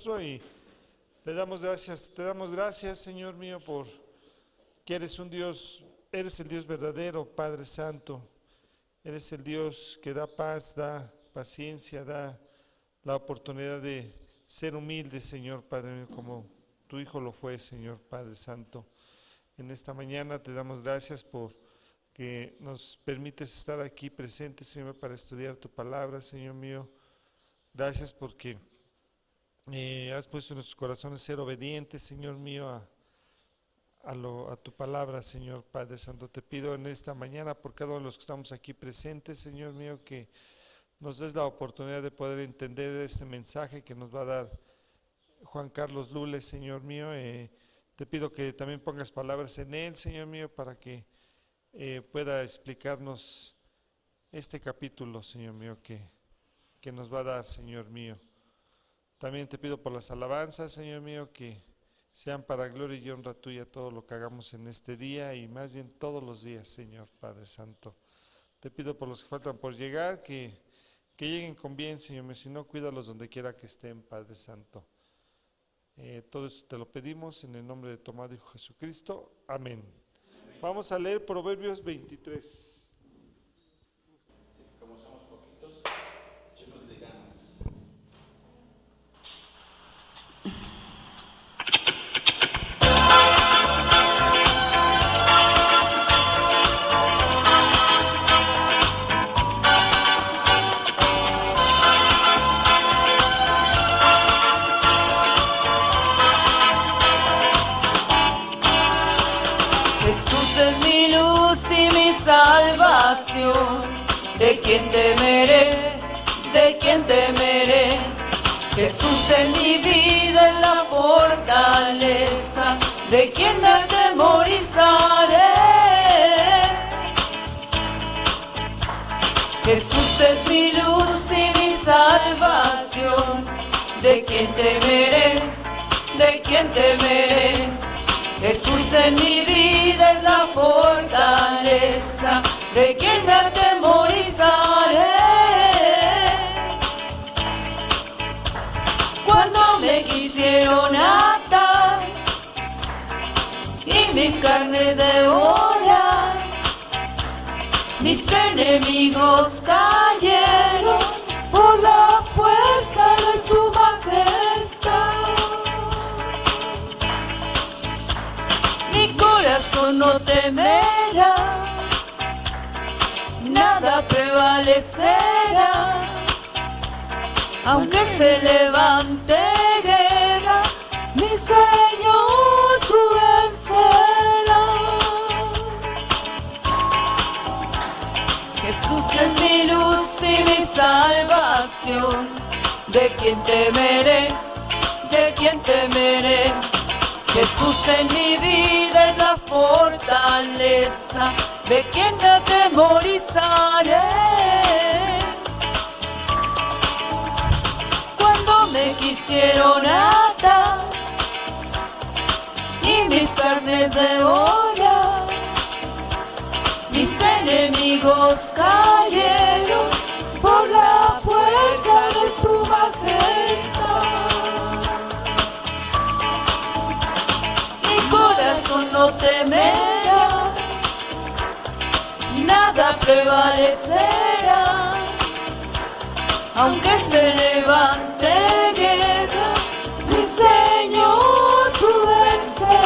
Y le damos gracias, te damos gracias, Señor mío, por que eres un Dios, eres el Dios verdadero, Padre Santo. Eres el Dios que da paz, da paciencia, da la oportunidad de ser humilde, Señor Padre mío, como tu Hijo lo fue, Señor Padre Santo. En esta mañana te damos gracias por que nos permites estar aquí presentes, Señor, para estudiar tu palabra, Señor mío. Gracias porque has puesto en nuestros corazones ser obedientes, Señor mío, a tu palabra, Señor Padre Santo. Te pido en esta mañana por cada uno de los que estamos aquí presentes, Señor mío, que nos des la oportunidad de poder entender este mensaje que nos va a dar Juan Carlos Lule, Señor mío. Te pido que también pongas palabras en él, Señor mío, para que pueda explicarnos este capítulo, Señor mío, que nos va a dar, Señor mío. También te pido por las alabanzas, Señor mío, que sean para gloria y honra tuya todo lo que hagamos en este día y más bien todos los días, Señor Padre Santo. Te pido por los que faltan por llegar, que lleguen con bien, Señor mío, si no, cuídalos donde quiera que estén, Padre Santo. Todo eso te lo pedimos en el nombre de tu amado Hijo Jesucristo. Amén. Vamos a leer Proverbios 23. ¿De quién temeré? ¿De quién temeré? Jesús en mi vida es la fortaleza. ¿De quién me atemorizaré? Jesús es mi luz y mi salvación. ¿De quién temeré? ¿De quién temeré? Jesús en mi vida es la fortaleza. ¿De quién me atemorizaré? Cuando me quisieron atar y mis carnes devorar, mis enemigos cayeron por la fuerza de su majestad. Mi corazón no temerá, nada prevalecerá, aunque se levante guerra, mi Señor tú vencerás. Jesús es mi luz y mi salvación. ¿De quién temeré? ¿De quién temeré? Jesús en mi vida es la fortaleza. ¿De quién me atemorizaré? Cuando me quisieron atar y mis carnes devorar, mis enemigos cayeron por la fuerza de su majestad. Mi corazón no temerá, nada prevalecerá, aunque se levante guerra, mi Señor tú vencerás.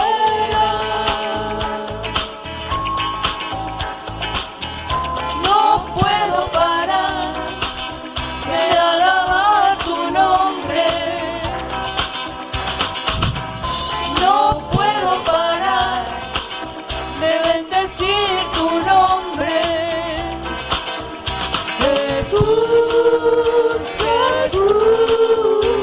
No puedo parar de alabar tu nombre, no puedo parar de bendecir tu nombre. Jesús, Jesús.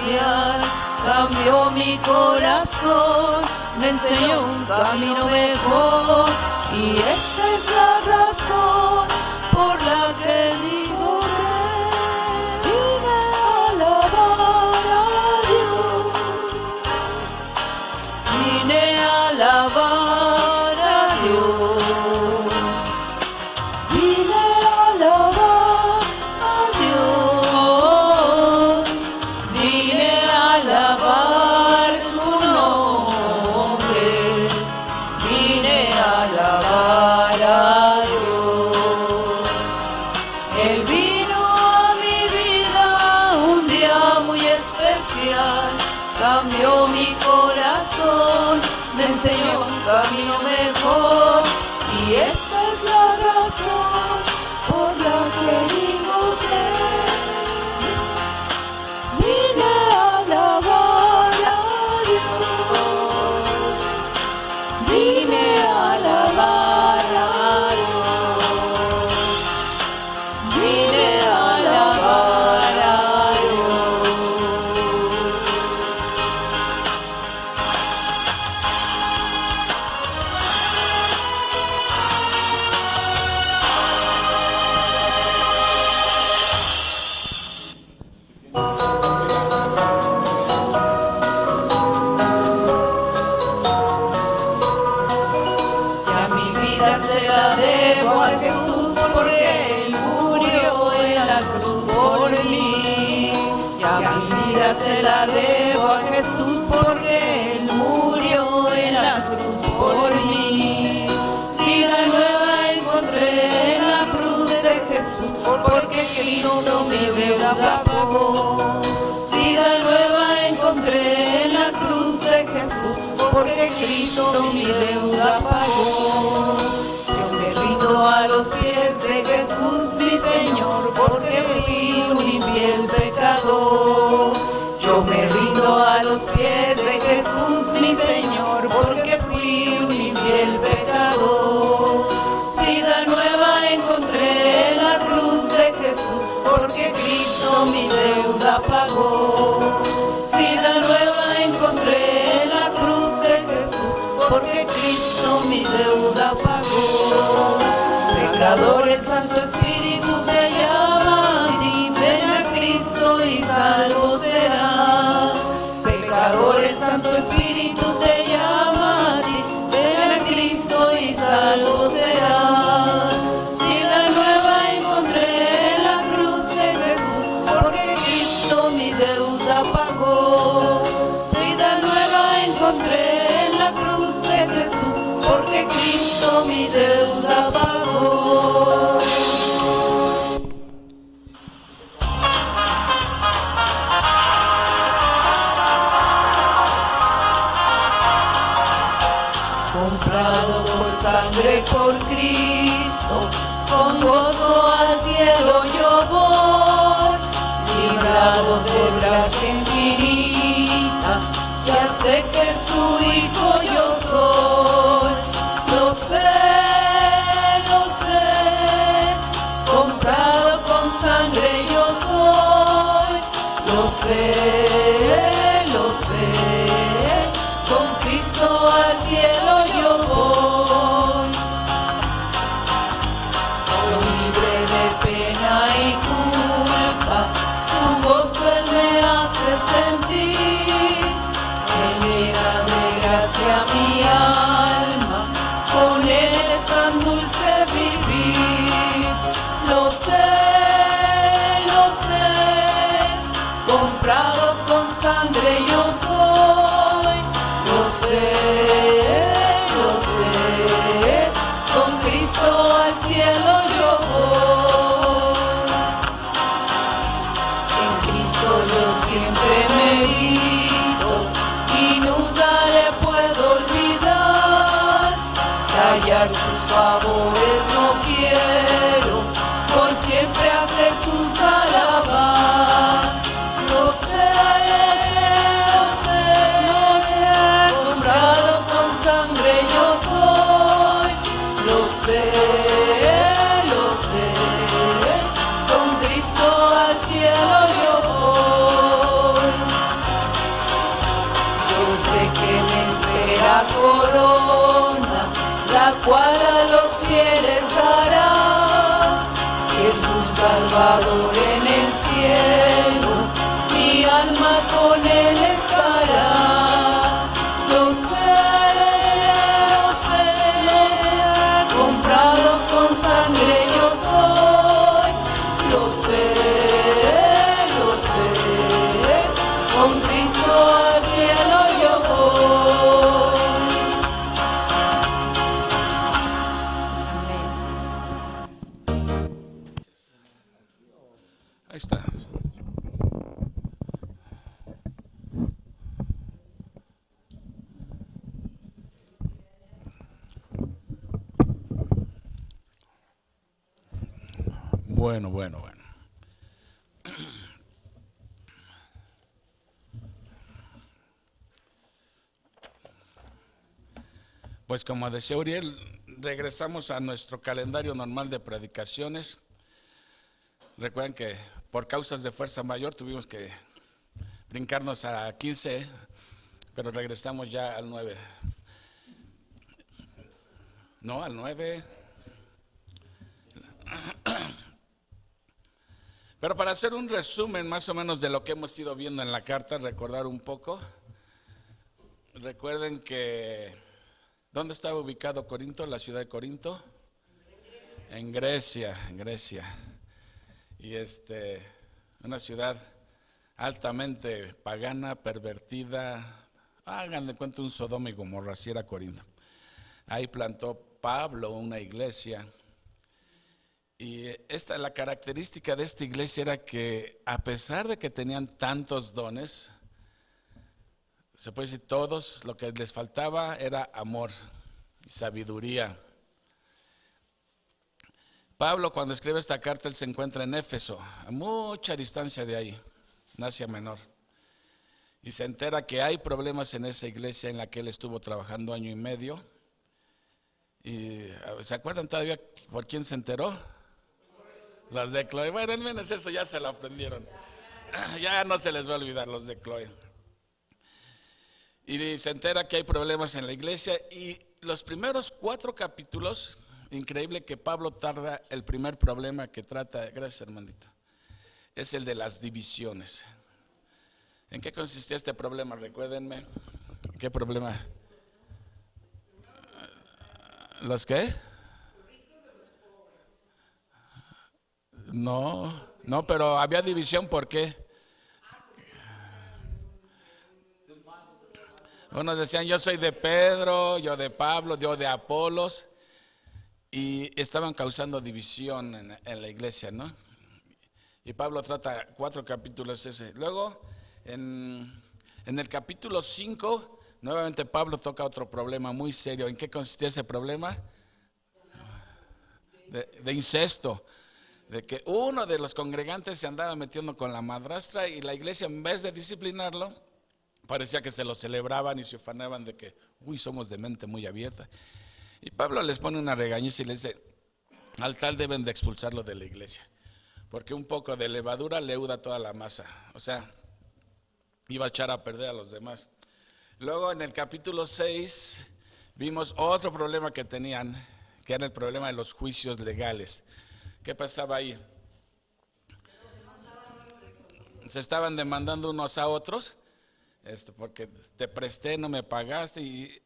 especial, cambió mi corazón, me enseñó un camino mejor, y esa es la razón por la que digo que vine a alabar a Dios, vine a alabar a Dios, vine a alabar a Dios, vine a alabar su nombre, vine a alabar a Dios. Él vino a mi vida un día muy especial, cambió mi corazón, me enseñó un camino mejor, y esa es la razón por la que digo que vine a alabar a Dios, vine a alabar a Dios, vine a alabar a Dios. Ya mi vida se la debo a Jesús porque Él murió en la cruz por mí. Ya mi vida se la debo a Jesús porque Él murió en la cruz por mí. Vida nueva encontré en la cruz de Jesús porque Cristo mi deuda pagó. Vida nueva encontré en la cruz de Jesús porque Cristo mi deuda pagó. Yo me rindo a los pies de Jesús mi Señor porque fui un infiel pecador. Yo me rindo a los pies de Jesús mi Señor porque fui un infiel pecador. Vida nueva encontré en la cruz de Jesús porque Cristo mi deuda pagó. Vida nueva encontré en la cruz de Jesús porque Cristo mi deuda pagó. Pecador, el Santo Espíritu te llama a ti, ven a Cristo y salvo serás. Pecador, el Santo Espíritu te llama a ti, ven a Cristo y salvo serás. Vida nueva encontré en la cruz de Jesús porque Cristo mi deuda pagó. Vida nueva encontré en la cruz de Jesús porque Cristo mi deuda pagó. Comprado por sangre por Cristo, con gozo al cielo yo voy, librado de gracia infinita, ya sé que su hijo yo soy. Lo sé, comprado con sangre yo soy. Lo sé, con Cristo al cielo yo voy. Soy libre de pena y culpa, tu gozo Él me hace sentir. Él llena de gracia mi alma, con Él es tan dulce vivir. Lo sé, comprado con sangre yo soy. Lo sé, con Cristo al cielo yo voy. En Cristo yo siempre medito y nunca le puedo olvidar. Callar sus favores no quiero, voy siempre a Jesús a alabar. Lo sé, comprado con sangre yo soy. Lo sé, con Cristo al cielo yo voy. cual a los fieles dará. Jesús Salvador en el cielo, mi alma con él estará. Lo sé, comprado con sangre yo soy. Lo sé, con Cristo al cielo yo voy. Ahí está. Bueno. Pues como decía Uriel, regresamos a nuestro calendario normal de predicaciones. Recuerden que por causas de fuerza mayor tuvimos que brincarnos a 15, pero regresamos ya al 9. No, al 9. Pero para hacer un resumen más o menos de lo que hemos ido viendo en la carta, recordar un poco. Recuerden que, ¿dónde estaba ubicado Corinto? La ciudad de Corinto. En Grecia. Y una ciudad altamente pagana, pervertida. Hagan de cuenta un Sodoma y Gomorra, así era Corinto. Ahí plantó Pablo una iglesia. Y la característica de esta iglesia era que a pesar de que tenían tantos dones, se puede decir todos, lo que les faltaba era amor y sabiduría. Pablo, cuando escribe esta carta, él se encuentra en Éfeso, a mucha distancia de ahí, en Asia Menor, y se entera que hay problemas en esa iglesia en la que él estuvo trabajando 1 año y medio. Y ¿se acuerdan todavía por quién se enteró? Los de Chloe. Bueno, al menos eso ya se lo aprendieron. Ya no se les va a olvidar los de Chloe. Y se entera que hay problemas en la iglesia. Y los primeros 4 capítulos, increíble que Pablo tarda, el primer problema que trata, gracias hermanito, es el de las divisiones. ¿En qué consistía este problema? Recuérdenme. ¿Qué problema? ¿Los qué? No, pero había división, ¿por qué? Unos decían, yo soy de Pedro, yo de Pablo, yo de Apolos, y estaban causando división en la iglesia, ¿no? Y Pablo trata 4 capítulos ese. Luego, en el capítulo 5, nuevamente Pablo toca otro problema muy serio. ¿En qué consistía ese problema? De incesto. De que uno de los congregantes se andaba metiendo con la madrastra y la iglesia, en vez de disciplinarlo, parecía que se lo celebraban y se ufanaban de que, somos de mente muy abierta. Y Pablo les pone una regañiza y les dice, al tal deben de expulsarlo de la iglesia, porque un poco de levadura leuda toda la masa. O sea, iba a echar a perder a los demás. Luego en el capítulo 6 vimos otro problema que tenían, que era el problema de los juicios legales. ¿Qué pasaba ahí? Se estaban demandando unos a otros, porque te presté, no me pagaste, y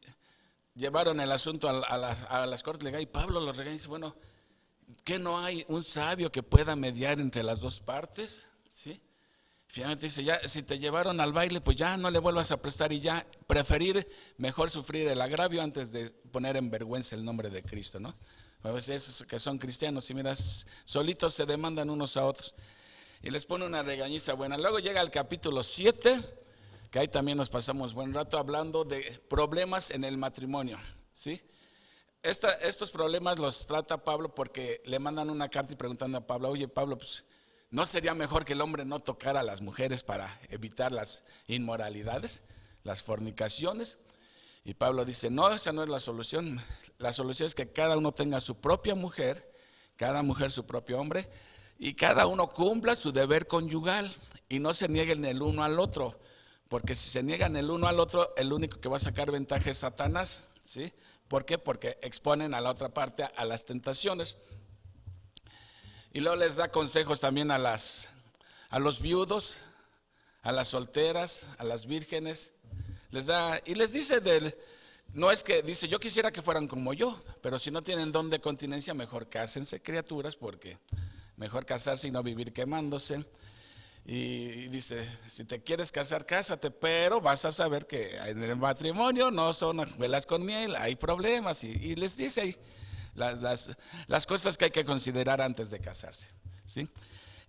llevaron el asunto a las cortes legales. Y Pablo los regaña y dice, bueno, ¿qué no hay un sabio que pueda mediar entre las dos partes? ¿Sí? Finalmente dice, ya si te llevaron al baile, pues ya no le vuelvas a prestar, y ya preferir mejor sufrir el agravio antes de poner en vergüenza el nombre de Cristo, ¿no? A veces esos que son cristianos y miras, solitos se demandan unos a otros. Y les pone una regañiza buena. Luego llega el capítulo 7, que ahí también nos pasamos buen rato hablando de problemas en el matrimonio, ¿sí? Estos problemas los trata Pablo porque le mandan una carta y preguntando a Pablo, oye Pablo, pues ¿no sería mejor que el hombre no tocara a las mujeres para evitar las inmoralidades, las fornicaciones? Y Pablo dice, no, esa no es la solución. La solución es que cada uno tenga su propia mujer, cada mujer su propio hombre, y cada uno cumpla su deber conyugal y no se nieguen el uno al otro, porque si se niegan el uno al otro, el único que va a sacar ventaja es Satanás, ¿sí? ¿Por qué? Porque exponen a la otra parte a las tentaciones. Y luego les da consejos también a los viudos, a las solteras, a las vírgenes. Les da, y les dice no es que dice, yo quisiera que fueran como yo, pero si no tienen don de continencia, mejor cásense, criaturas, porque mejor casarse y no vivir quemándose. Y dice, si te quieres casar, cásate, pero vas a saber que en el matrimonio no son velas con miel, hay problemas. Y les dice ahí las cosas que hay que considerar antes de casarse, ¿sí?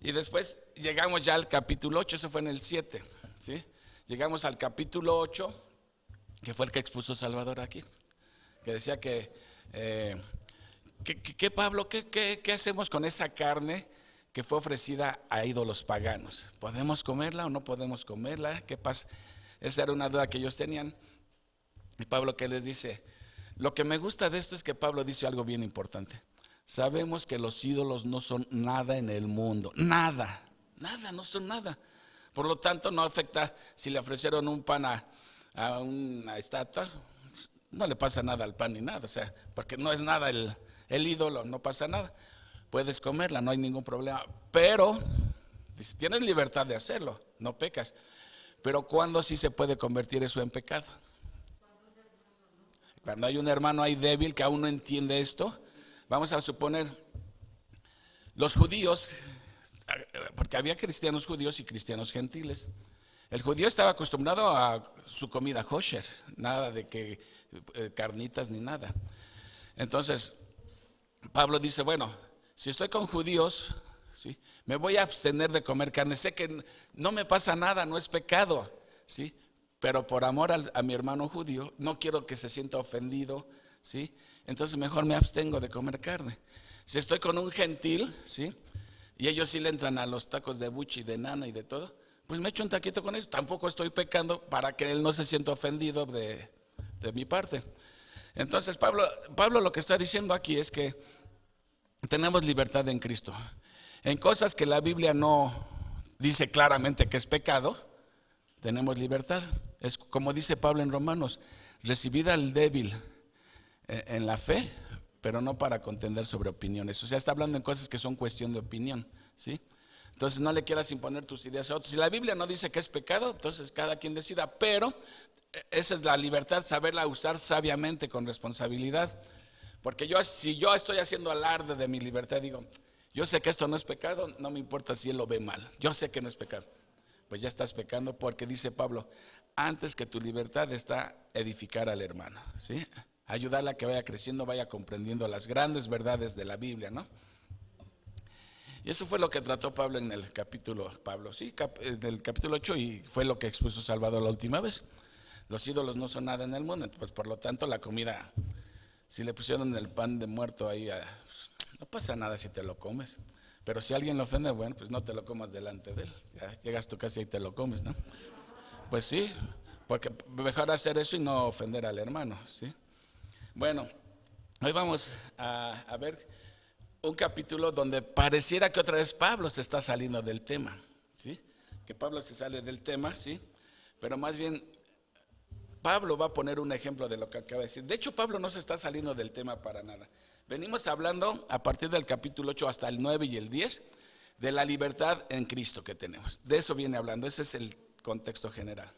Y después llegamos ya al capítulo 8, eso fue en el 7, ¿sí? Llegamos al capítulo 8, que fue el que expuso Salvador aquí, que decía que Pablo, ¿qué hacemos con esa carne que fue ofrecida a ídolos paganos? ¿Podemos comerla o no podemos comerla? ¿Qué pasa? Esa era una duda que ellos tenían. Y Pablo, ¿qué les dice? Lo que me gusta de esto es que Pablo dice algo bien importante. Sabemos que los ídolos no son nada en el mundo, nada, no son nada. Por lo tanto, no afecta si le ofrecieron un pan a una estatua, no le pasa nada al pan ni nada, o sea, porque no es nada el ídolo, no pasa nada. Puedes comerla, no hay ningún problema, pero dice, tienes libertad de hacerlo, no pecas. Pero ¿cuándo sí se puede convertir eso en pecado? Cuando hay un hermano ahí débil que aún no entiende esto. Vamos a suponer, los judíos, porque había cristianos judíos y cristianos gentiles. El judío estaba acostumbrado a su comida kosher, nada de que carnitas ni nada. Entonces, Pablo dice, bueno, si estoy con judíos, ¿sí?, me voy a abstener de comer carne. Sé que no me pasa nada, no es pecado, ¿sí? Pero por amor a mi hermano judío, no quiero que se sienta ofendido, ¿sí? Entonces mejor me abstengo de comer carne. Si estoy con un gentil, ¿sí?, y ellos sí le entran a los tacos de buche y de nana y de todo, pues me echo un taquito con eso. Tampoco estoy pecando para que él no se sienta ofendido de mi parte. Entonces Pablo lo que está diciendo aquí es que tenemos libertad en Cristo. En cosas que la Biblia no dice claramente que es pecado, tenemos libertad. Es como dice Pablo en Romanos, recibid al débil en la fe, pero no para contender sobre opiniones. O sea, está hablando en cosas que son cuestión de opinión, ¿sí? Entonces no le quieras imponer tus ideas a otros. Si la Biblia no dice que es pecado, entonces cada quien decida, pero esa es la libertad, saberla usar sabiamente, con responsabilidad. Porque si yo estoy haciendo alarde de mi libertad, digo, yo sé que esto no es pecado, no me importa si él lo ve mal, yo sé que no es pecado. Pues ya estás pecando, porque dice Pablo, antes que tu libertad está edificar al hermano, ¿sí? Ayudarla a que vaya creciendo, vaya comprendiendo las grandes verdades de la Biblia, ¿no? Y eso fue lo que trató Pablo en el capítulo, del capítulo 8, y fue lo que expuso Salvador la última vez. Los ídolos no son nada en el mundo, pues por lo tanto la comida, si le pusieron el pan de muerto ahí, no pasa nada si te lo comes. Pero si alguien lo ofende, bueno, pues no te lo comas delante de él. Ya llegas a tu casa y te lo comes, ¿no? Pues sí, porque mejor hacer eso y no ofender al hermano, ¿sí? Bueno, hoy vamos a ver un capítulo donde pareciera que otra vez Pablo se está saliendo del tema, ¿sí? Que Pablo se sale del tema, ¿sí? Pero más bien Pablo va a poner un ejemplo de lo que acaba de decir. De hecho, Pablo no se está saliendo del tema para nada. Venimos hablando a partir del capítulo 8 hasta el 9 y el 10 de la libertad en Cristo que tenemos. De eso viene hablando, ese es el contexto general.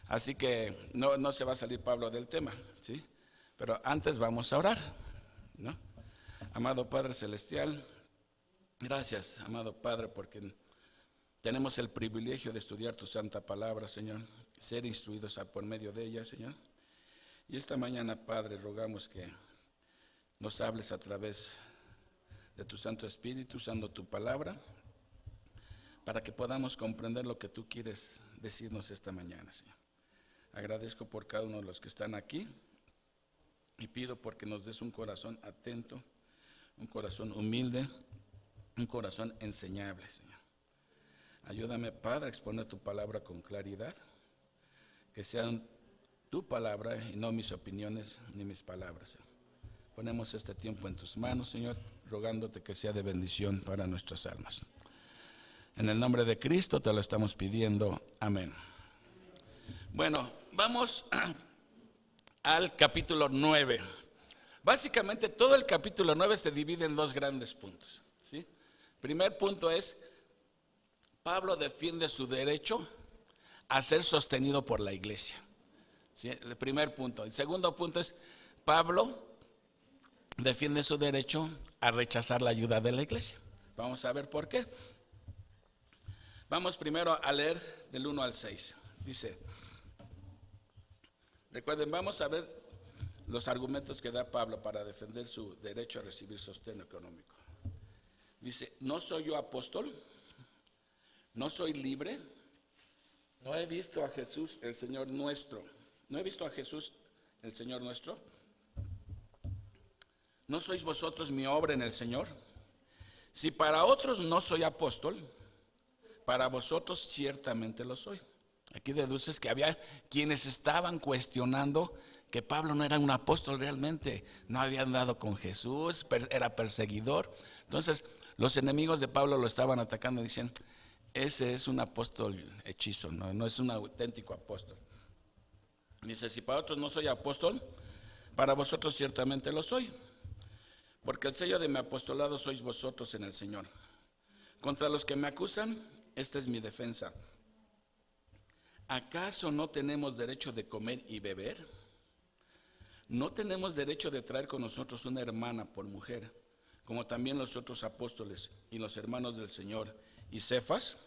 Así que no se va a salir Pablo del tema, ¿sí? Pero antes vamos a orar, ¿no? Amado Padre Celestial, gracias, amado Padre, porque tenemos el privilegio de estudiar tu santa palabra, Señor, ser instruidos por medio de ella, Señor. Y esta mañana, Padre, rogamos que nos hables a través de tu Santo Espíritu, usando tu palabra, para que podamos comprender lo que tú quieres decirnos esta mañana, Señor. Agradezco por cada uno de los que están aquí y pido porque nos des un corazón atento, un corazón humilde, un corazón enseñable, Señor. Ayúdame, Padre, a exponer tu palabra con claridad, que sea tu palabra y no mis opiniones ni mis palabras, Señor. Ponemos este tiempo en tus manos, Señor, rogándote que sea de bendición para nuestras almas. En el nombre de Cristo te lo estamos pidiendo. Amén. Bueno, vamos al capítulo 9. Básicamente todo el capítulo 9 se divide en dos grandes puntos, ¿sí? Primer punto es, Pablo defiende su derecho a ser sostenido por la iglesia, ¿sí? El primer punto. El segundo punto es, Pablo defiende su derecho a rechazar la ayuda de la iglesia. Vamos a ver por qué. Vamos primero a leer del 1 al 6. Dice, recuerden, vamos a ver los argumentos que da Pablo para defender su derecho a recibir sostén económico. Dice, ¿no soy yo apóstol? ¿No soy libre? ¿No he visto a Jesús el Señor nuestro? ¿No he visto a Jesús el Señor nuestro? ¿No sois vosotros mi obra en el Señor? Si para otros no soy apóstol, para vosotros ciertamente lo soy. Aquí deduces que había quienes estaban cuestionando que Pablo no era un apóstol realmente, no había andado con Jesús, era perseguidor. Entonces los enemigos de Pablo lo estaban atacando y decían, ese es un apóstol hechizo, no es un auténtico apóstol. Dice, si para otros no soy apóstol, para vosotros ciertamente lo soy, porque el sello de mi apostolado sois vosotros en el Señor. Contra los que me acusan, esta es mi defensa. ¿Acaso no tenemos derecho de comer y beber? ¿No tenemos derecho de traer con nosotros una hermana por mujer, como también los otros apóstoles y los hermanos del Señor y Cefas?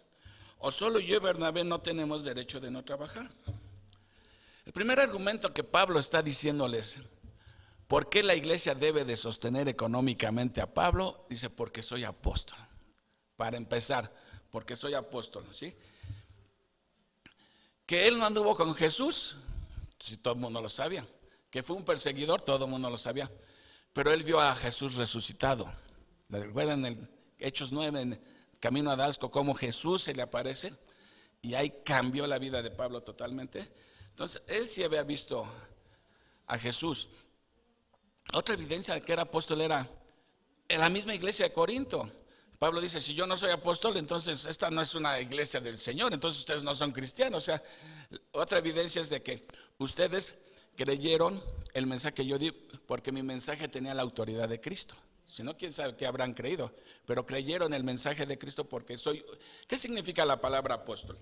¿O solo yo y Bernabé no tenemos derecho de no trabajar? El primer argumento que Pablo está diciéndoles, ¿por qué la iglesia debe de sostener económicamente a Pablo? Dice, porque soy apóstol. Para empezar, porque soy apóstol, ¿sí? Que él no anduvo con Jesús, si todo el mundo lo sabía. Que fue un perseguidor, todo el mundo lo sabía. Pero él vio a Jesús resucitado. ¿Recuerdan en Hechos 9, en camino a Damasco, cómo Jesús se le aparece? Y ahí cambió la vida de Pablo totalmente. Entonces, él sí había visto a Jesús. Otra evidencia de que era apóstol era en la misma iglesia de Corinto. Pablo dice, si yo no soy apóstol, entonces esta no es una iglesia del Señor, entonces ustedes no son cristianos. O sea, otra evidencia es de que ustedes creyeron el mensaje que yo di, porque mi mensaje tenía la autoridad de Cristo. Si no, quién sabe qué habrán creído, pero creyeron el mensaje de Cristo porque soy. ¿Qué significa la palabra apóstol?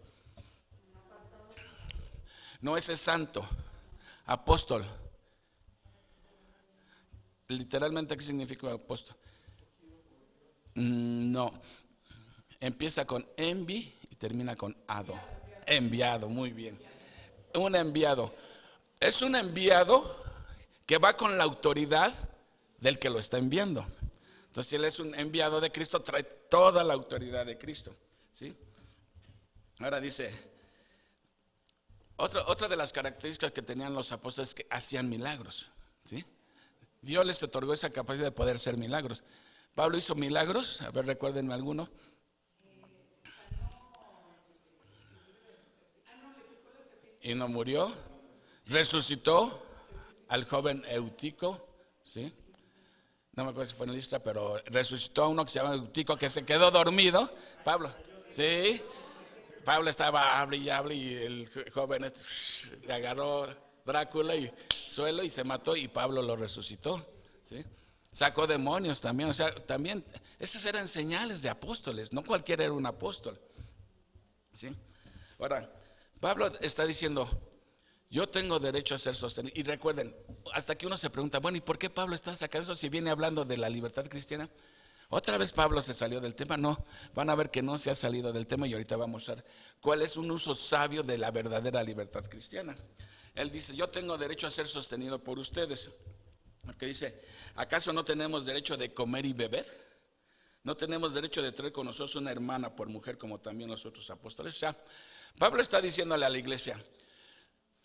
No, ese es santo, apóstol. Literalmente, ¿qué significa apóstol? No, empieza con envi y termina con ado. Enviado, muy bien. Un enviado. Es un enviado que va con la autoridad del que lo está enviando. Entonces, si él es un enviado de Cristo, trae toda la autoridad de Cristo, ¿sí? Ahora dice, otra de las características que tenían los apóstoles es que hacían milagros, ¿sí? Dios les otorgó esa capacidad de poder hacer milagros. Pablo hizo milagros, a ver, recuérdenme alguno. Y no murió. Resucitó al joven Eutico, ¿sí? No me acuerdo si fue en la lista, pero resucitó a uno que se llama Eutico, que se quedó dormido. Pablo, ¿sí? Pablo estaba hable y hable y el joven le agarró Drácula y suelo y se mató y Pablo lo resucitó, ¿sí? Sacó demonios también, o sea, también esas eran señales de apóstoles, no cualquiera era un apóstol, ¿sí? Ahora, Pablo está diciendo, yo tengo derecho a ser sostenido. Y recuerden, hasta que uno se pregunta, bueno, ¿y por qué Pablo está sacando eso si viene hablando de la libertad cristiana? Otra vez Pablo se salió del tema. No, van a ver que no se ha salido del tema y ahorita vamos a mostrar cuál es un uso sabio de la verdadera libertad cristiana. Él dice, yo tengo derecho a ser sostenido por ustedes. Porque dice, ¿acaso no tenemos derecho de comer y beber? ¿No tenemos derecho de traer con nosotros una hermana por mujer como también los otros apóstoles? O sea, Pablo está diciéndole a la iglesia,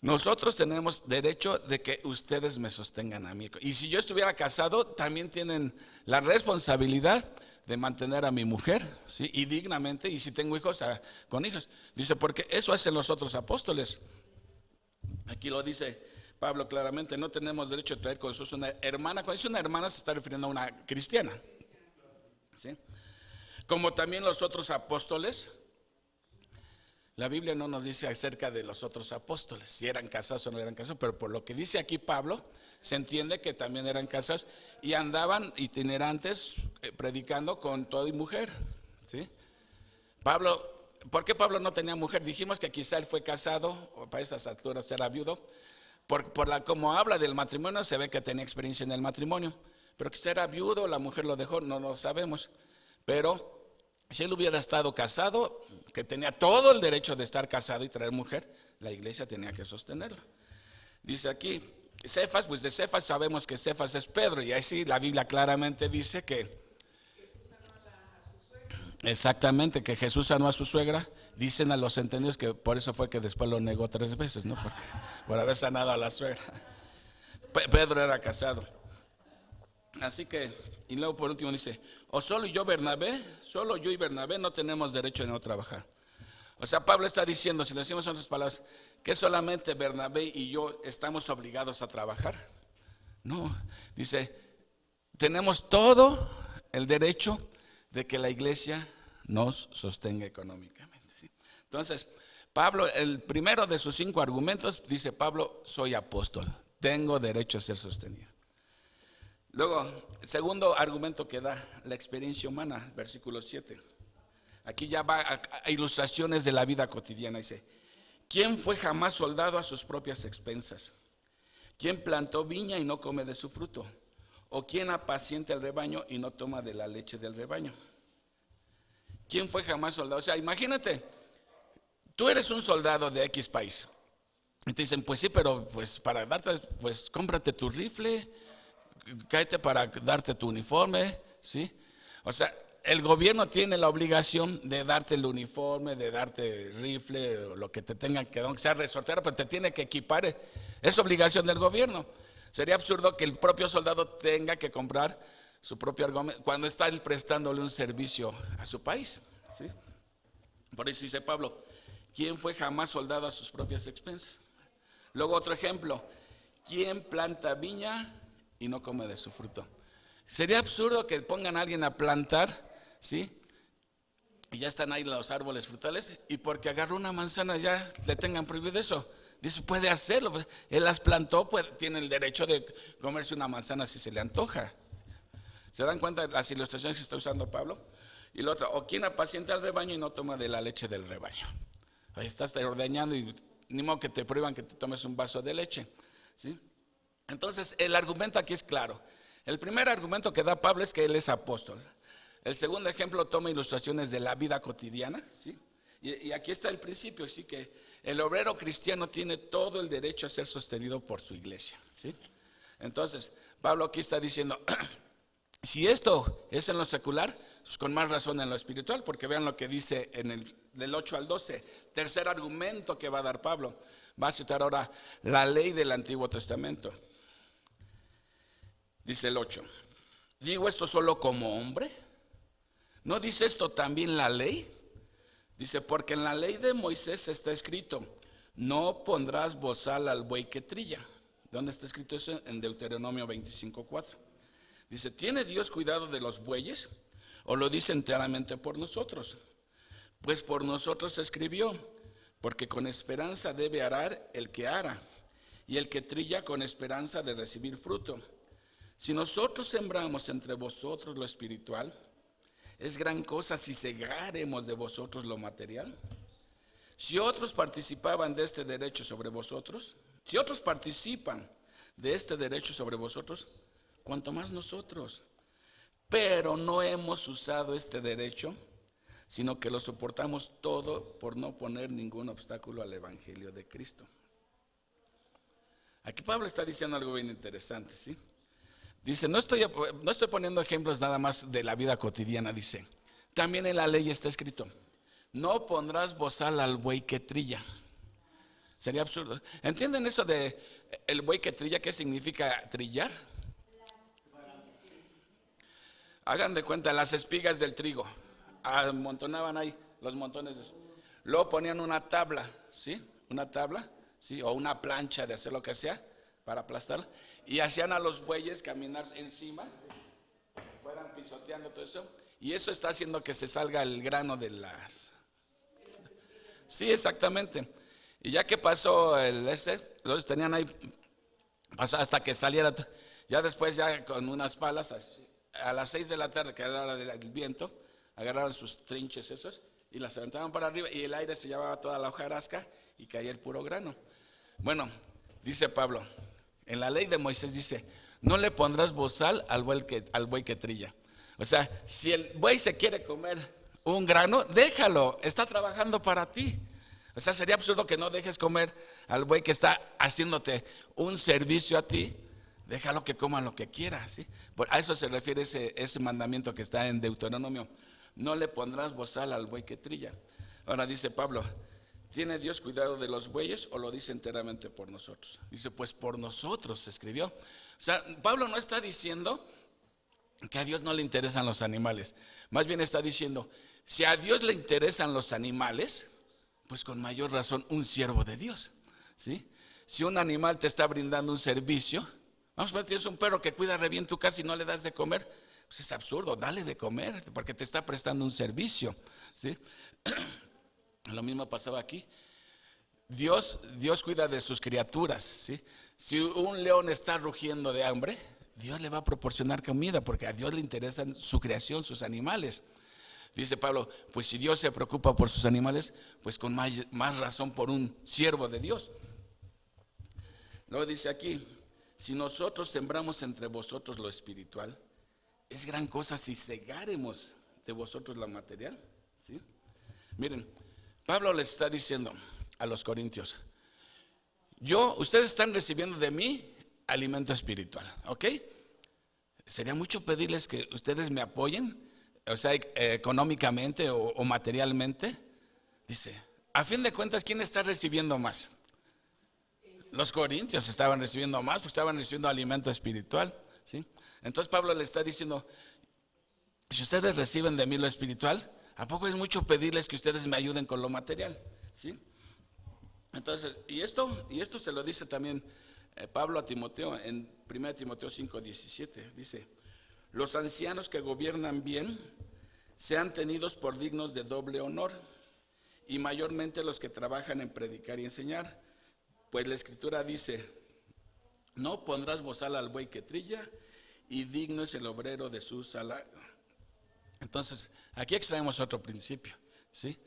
nosotros tenemos derecho de que ustedes me sostengan a mí. Y si yo estuviera casado, también tienen la responsabilidad de mantener a mi mujer, ¿sí? Y dignamente, y si tengo hijos, con hijos. Dice, porque eso hacen los otros apóstoles. Aquí lo dice Pablo claramente, no tenemos derecho a traer con nosotros una hermana. Cuando dice una hermana se está refiriendo a una cristiana, ¿sí? Como también los otros apóstoles. La Biblia no nos dice acerca de los otros apóstoles, si eran casados o no eran casados, pero por lo que dice aquí Pablo, se entiende que también eran casados y andaban itinerantes predicando con todo y mujer, ¿sí? Pablo, ¿por qué Pablo no tenía mujer? Dijimos que quizá él fue casado, o para esas alturas era viudo. Como habla del matrimonio, se ve que tenía experiencia en el matrimonio, pero quizá era viudo, la mujer lo dejó, no lo sabemos. Pero si él hubiera estado casado, que tenía todo el derecho de estar casado y traer mujer, la iglesia tenía que sostenerlo. Dice aquí, Cefas, pues de Cefas sabemos que Cefas es Pedro, y ahí sí la Biblia claramente dice que exactamente, que Jesús sanó a su suegra. Dicen a los entendidos que por eso fue que después lo negó 3 veces, ¿no? Por haber sanado a la suegra. Pedro era casado. Así que, y luego por último dice, o solo yo y Bernabé no tenemos derecho de no trabajar. O sea, Pablo está diciendo, si lo decimos en otras palabras, que solamente Bernabé y yo estamos obligados a trabajar. No, dice, tenemos todo el derecho de que la iglesia nos sostenga económicamente, ¿sí? Entonces, Pablo, el primero de sus 5 argumentos, dice Pablo, soy apóstol, tengo derecho a ser sostenido. Luego, el segundo argumento que da, la experiencia humana, versículo 7. Aquí ya va a ilustraciones de la vida cotidiana. Dice, ¿quién fue jamás soldado a sus propias expensas? ¿Quién plantó viña y no come de su fruto? ¿O quién apacienta el rebaño y no toma de la leche del rebaño? ¿Quién fue jamás soldado? O sea, imagínate, tú eres un soldado de X país. Y te dicen, pues sí, pero pues para darte, pues cómprate tu rifle, cáete para darte tu uniforme, ¿sí? O sea, el gobierno tiene la obligación de darte el uniforme, de darte el rifle, o lo que te tengan que dar, aunque sea resortero, pero te tiene que equipar. Es obligación del gobierno. Sería absurdo que el propio soldado tenga que comprar su propio armamento cuando está él prestándole un servicio a su país, ¿sí? Por eso dice Pablo, ¿quién fue jamás soldado a sus propias expensas? Luego otro ejemplo, ¿quién planta viña y no come de su fruto? Sería absurdo que pongan a alguien a plantar, ¿sí? Y ya están ahí los árboles frutales y porque agarró una manzana ya le tengan prohibido eso. Dice, puede hacerlo, él las plantó, tiene el derecho de comerse una manzana si se le antoja. ¿Se dan cuenta de las ilustraciones que está usando Pablo? Y la otra, o quien apacienta al rebaño y no toma de la leche del rebaño. Ahí estás ordeñando y ni modo que te prohíban que te tomes un vaso de leche, ¿sí? Entonces, el argumento aquí es claro. El primer argumento que da Pablo es que él es apóstol. El segundo ejemplo toma ilustraciones de la vida cotidiana, ¿sí? Y aquí está el principio, ¿sí? Que el obrero cristiano tiene todo el derecho a ser sostenido por su iglesia, ¿sí? Entonces, Pablo aquí está diciendo, si esto es en lo secular, pues con más razón en lo espiritual, porque vean lo que dice del 8 al 12. Tercer argumento que va a dar Pablo. Va a citar ahora la ley del Antiguo Testamento. Dice el 8, ¿digo esto solo como hombre? ¿No dice esto también la ley? Dice, porque en la ley de Moisés está escrito, no pondrás bozal al buey que trilla. ¿Dónde está escrito eso? En Deuteronomio 25:4. Dice, ¿tiene Dios cuidado de los bueyes? ¿O lo dice enteramente por nosotros? Pues por nosotros se escribió, porque con esperanza debe arar el que ara, y el que trilla con esperanza de recibir fruto. Si nosotros sembramos entre vosotros lo espiritual, ¿es gran cosa si segaremos de vosotros lo material? Si otros participaban de este derecho sobre vosotros, si otros participan de este derecho sobre vosotros, cuanto más nosotros. Pero no hemos usado este derecho, sino que lo soportamos todo por no poner ningún obstáculo al evangelio de Cristo. Aquí Pablo está diciendo algo bien interesante, ¿sí? Dice, no estoy poniendo ejemplos nada más de la vida cotidiana, dice, también en la ley está escrito, no pondrás bozal al buey que trilla. Sería absurdo. ¿Entienden eso de el buey que trilla? ¿Qué significa trillar? Hagan de cuenta las espigas del trigo, amontonaban ahí los montones de eso. Luego ponían una tabla, ¿sí? Una tabla, ¿sí? O una plancha de hacer lo que sea para aplastarla. Y hacían a los bueyes caminar encima, fueran pisoteando todo eso. Y eso está haciendo que se salga el grano de las... Sí, exactamente. Y ya que pasó los tenían ahí, pasó hasta que saliera. Ya después, ya con unas palas, a las 6 de la tarde, que era la hora del viento, agarraron sus trinches esos y las aventaban para arriba y el aire se llevaba toda la hojarasca y caía el puro grano. Bueno, dice Pablo, en la ley de Moisés dice, no le pondrás bozal al buey que trilla. O sea, si el buey se quiere comer un grano, déjalo, está trabajando para ti. O sea, sería absurdo que no dejes comer al buey que está haciéndote un servicio a ti. Déjalo que coma lo que quiera, ¿sí? A eso se refiere ese mandamiento que está en Deuteronomio. No le pondrás bozal al buey que trilla. Ahora dice Pablo, ¿tiene Dios cuidado de los bueyes o lo dice enteramente por nosotros? Dice, pues por nosotros se escribió. O sea, Pablo no está diciendo que a Dios no le interesan los animales. Más bien está diciendo, si a Dios le interesan los animales, pues con mayor razón un siervo de Dios, ¿sí? Si un animal te está brindando un servicio, vamos a ver, tienes un perro que cuida re bien tu casa y no le das de comer, pues es absurdo, dale de comer, porque te está prestando un servicio, ¿sí? Lo mismo pasaba aquí. Dios cuida de sus criaturas, ¿sí? Si un león está rugiendo de hambre, Dios le va a proporcionar comida, porque a Dios le interesan su creación, sus animales. Dice Pablo, pues si Dios se preocupa por sus animales, pues con más razón por un siervo de Dios. Luego dice aquí, si nosotros sembramos entre vosotros lo espiritual, es gran cosa si segáremos de vosotros la material, ¿sí? Miren, Pablo les está diciendo a los corintios, ustedes están recibiendo de mí alimento espiritual, ¿ok? Sería mucho pedirles que ustedes me apoyen, o sea, económicamente o materialmente. Dice, a fin de cuentas, ¿quién está recibiendo más? Los corintios estaban recibiendo más, pues estaban recibiendo alimento espiritual, ¿sí? Entonces Pablo le está diciendo, si ustedes reciben de mí lo espiritual, ¿a poco es mucho pedirles que ustedes me ayuden con lo material? ¿Sí? Entonces, y esto se lo dice también Pablo a Timoteo en 1 Timoteo 5:17. Dice, los ancianos que gobiernan bien sean tenidos por dignos de doble honor, y mayormente los que trabajan en predicar y enseñar, pues la Escritura dice, no pondrás bozal al buey que trilla, y digno es el obrero de su salario. Entonces, aquí extraemos otro principio, ¿sí?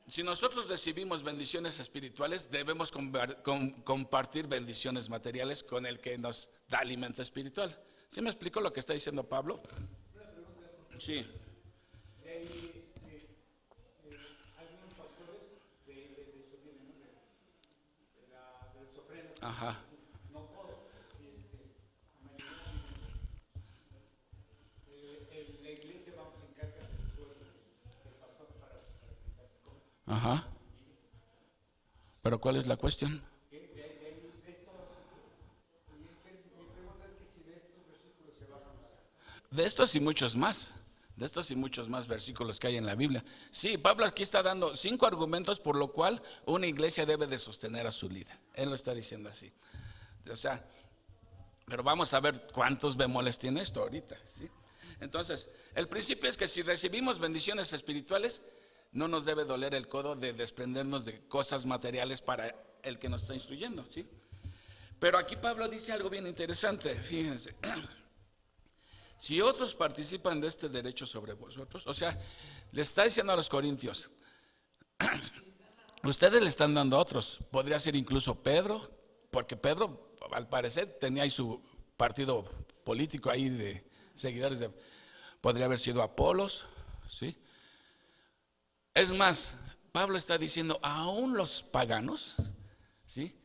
Si nosotros recibimos bendiciones espirituales, debemos compartir bendiciones materiales con el que nos da alimento espiritual. ¿Sí me explico lo que está diciendo Pablo? Sí. Ajá. Ajá. Pero ¿cuál es la cuestión? De estos y muchos más. De estos y muchos más versículos que hay en la Biblia. Sí, Pablo aquí está dando 5 argumentos por lo cual una iglesia debe de sostener a su líder. Él lo está diciendo así. O sea, pero vamos a ver cuántos bemoles tiene esto ahorita, ¿sí? Entonces, el principio es que si recibimos bendiciones espirituales, no nos debe doler el codo de desprendernos de cosas materiales para el que nos está instruyendo, ¿sí? Pero aquí Pablo dice algo bien interesante, fíjense. Si otros participan de este derecho sobre vosotros, o sea, le está diciendo a los corintios, ustedes le están dando a otros. Podría ser incluso Pedro, porque Pedro al parecer tenía ahí su partido político ahí de seguidores podría haber sido Apolos, ¿sí? Es más, Pablo está diciendo, aún los paganos, ¿sí?,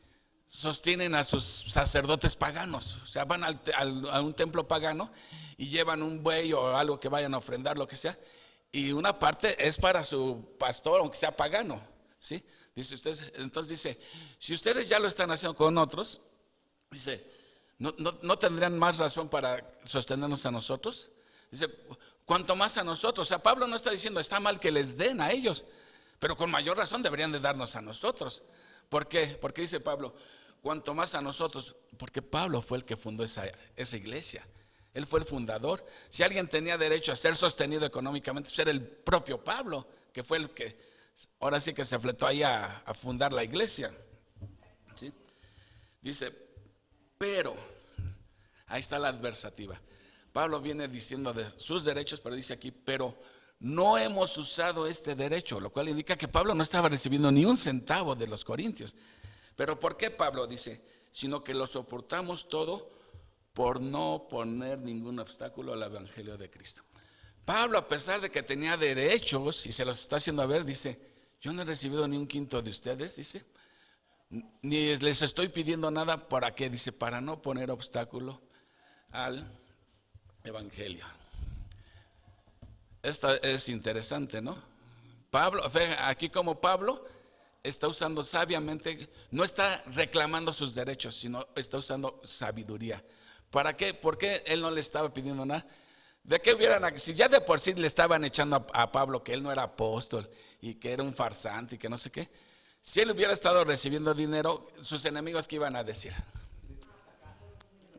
sostienen a sus sacerdotes paganos. O sea, van a un templo pagano y llevan un buey o algo que vayan a ofrendar, lo que sea, y una parte es para su pastor, aunque sea pagano, ¿sí? Dice ustedes, entonces dice, si ustedes ya lo están haciendo con otros, dice, ¿no tendrían más razón para sostenernos a nosotros? Dice, cuanto más a nosotros. O sea, Pablo no está diciendo, está mal que les den a ellos, pero con mayor razón deberían de darnos a nosotros. ¿Por qué? Porque dice Pablo, cuanto más a nosotros, porque Pablo fue el que fundó esa iglesia. Él fue el fundador. Si alguien tenía derecho a ser sostenido económicamente, pues era el propio Pablo, que fue el que ahora sí que se fletó ahí a fundar la iglesia. ¿Sí? Dice, pero, ahí está la adversativa. Pablo viene diciendo de sus derechos, pero dice aquí, pero no hemos usado este derecho, lo cual indica que Pablo no estaba recibiendo ni un centavo de los corintios. Pero ¿por qué Pablo dice? Sino que lo soportamos todo por no poner ningún obstáculo al evangelio de Cristo. Pablo, a pesar de que tenía derechos y se los está haciendo a ver, dice, yo no he recibido ni un quinto de ustedes, dice, ni les estoy pidiendo nada. ¿Para qué? Dice, para no poner obstáculo al evangelio. Esto es interesante, ¿no? Pablo, aquí como Pablo está usando sabiamente, no está reclamando sus derechos, sino está usando sabiduría. ¿Para qué? ¿Por qué él no le estaba pidiendo nada? ¿De qué hubieran, si ya de por sí le estaban echando a Pablo que él no era apóstol y que era un farsante y que no sé qué? Si él hubiera estado recibiendo dinero, sus enemigos, ¿qué iban a decir?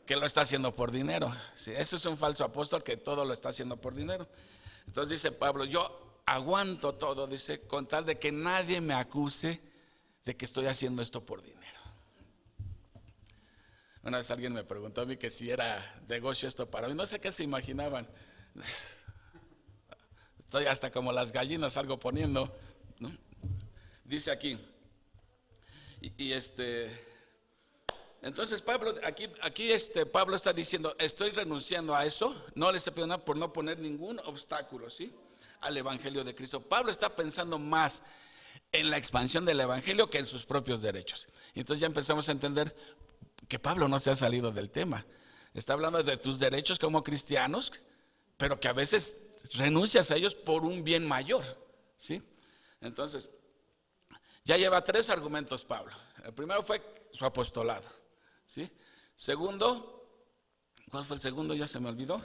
Que lo está haciendo por dinero. Sí, eso es un falso apóstol que todo lo está haciendo por dinero. Entonces dice Pablo, yo aguanto todo, dice, con tal de que nadie me acuse de que estoy haciendo esto por dinero. Una vez alguien me preguntó a mí que si era negocio esto para mí, no sé qué se imaginaban. Estoy hasta como las gallinas algo poniendo, ¿no? Dice aquí, entonces Pablo, aquí Pablo está diciendo, estoy renunciando a eso, no les estoy pidiendo nada por no poner ningún obstáculo, ¿sí?, al evangelio de Cristo. Pablo está pensando más en la expansión del evangelio que en sus propios derechos. Entonces ya empezamos a entender que Pablo no se ha salido del tema. Está hablando de tus derechos como cristianos, pero que a veces renuncias a ellos por un bien mayor, ¿sí? Entonces, ya lleva 3 argumentos Pablo. El primero fue su apostolado, ¿sí? Segundo, ¿cuál fue el segundo? Ya se me olvidó.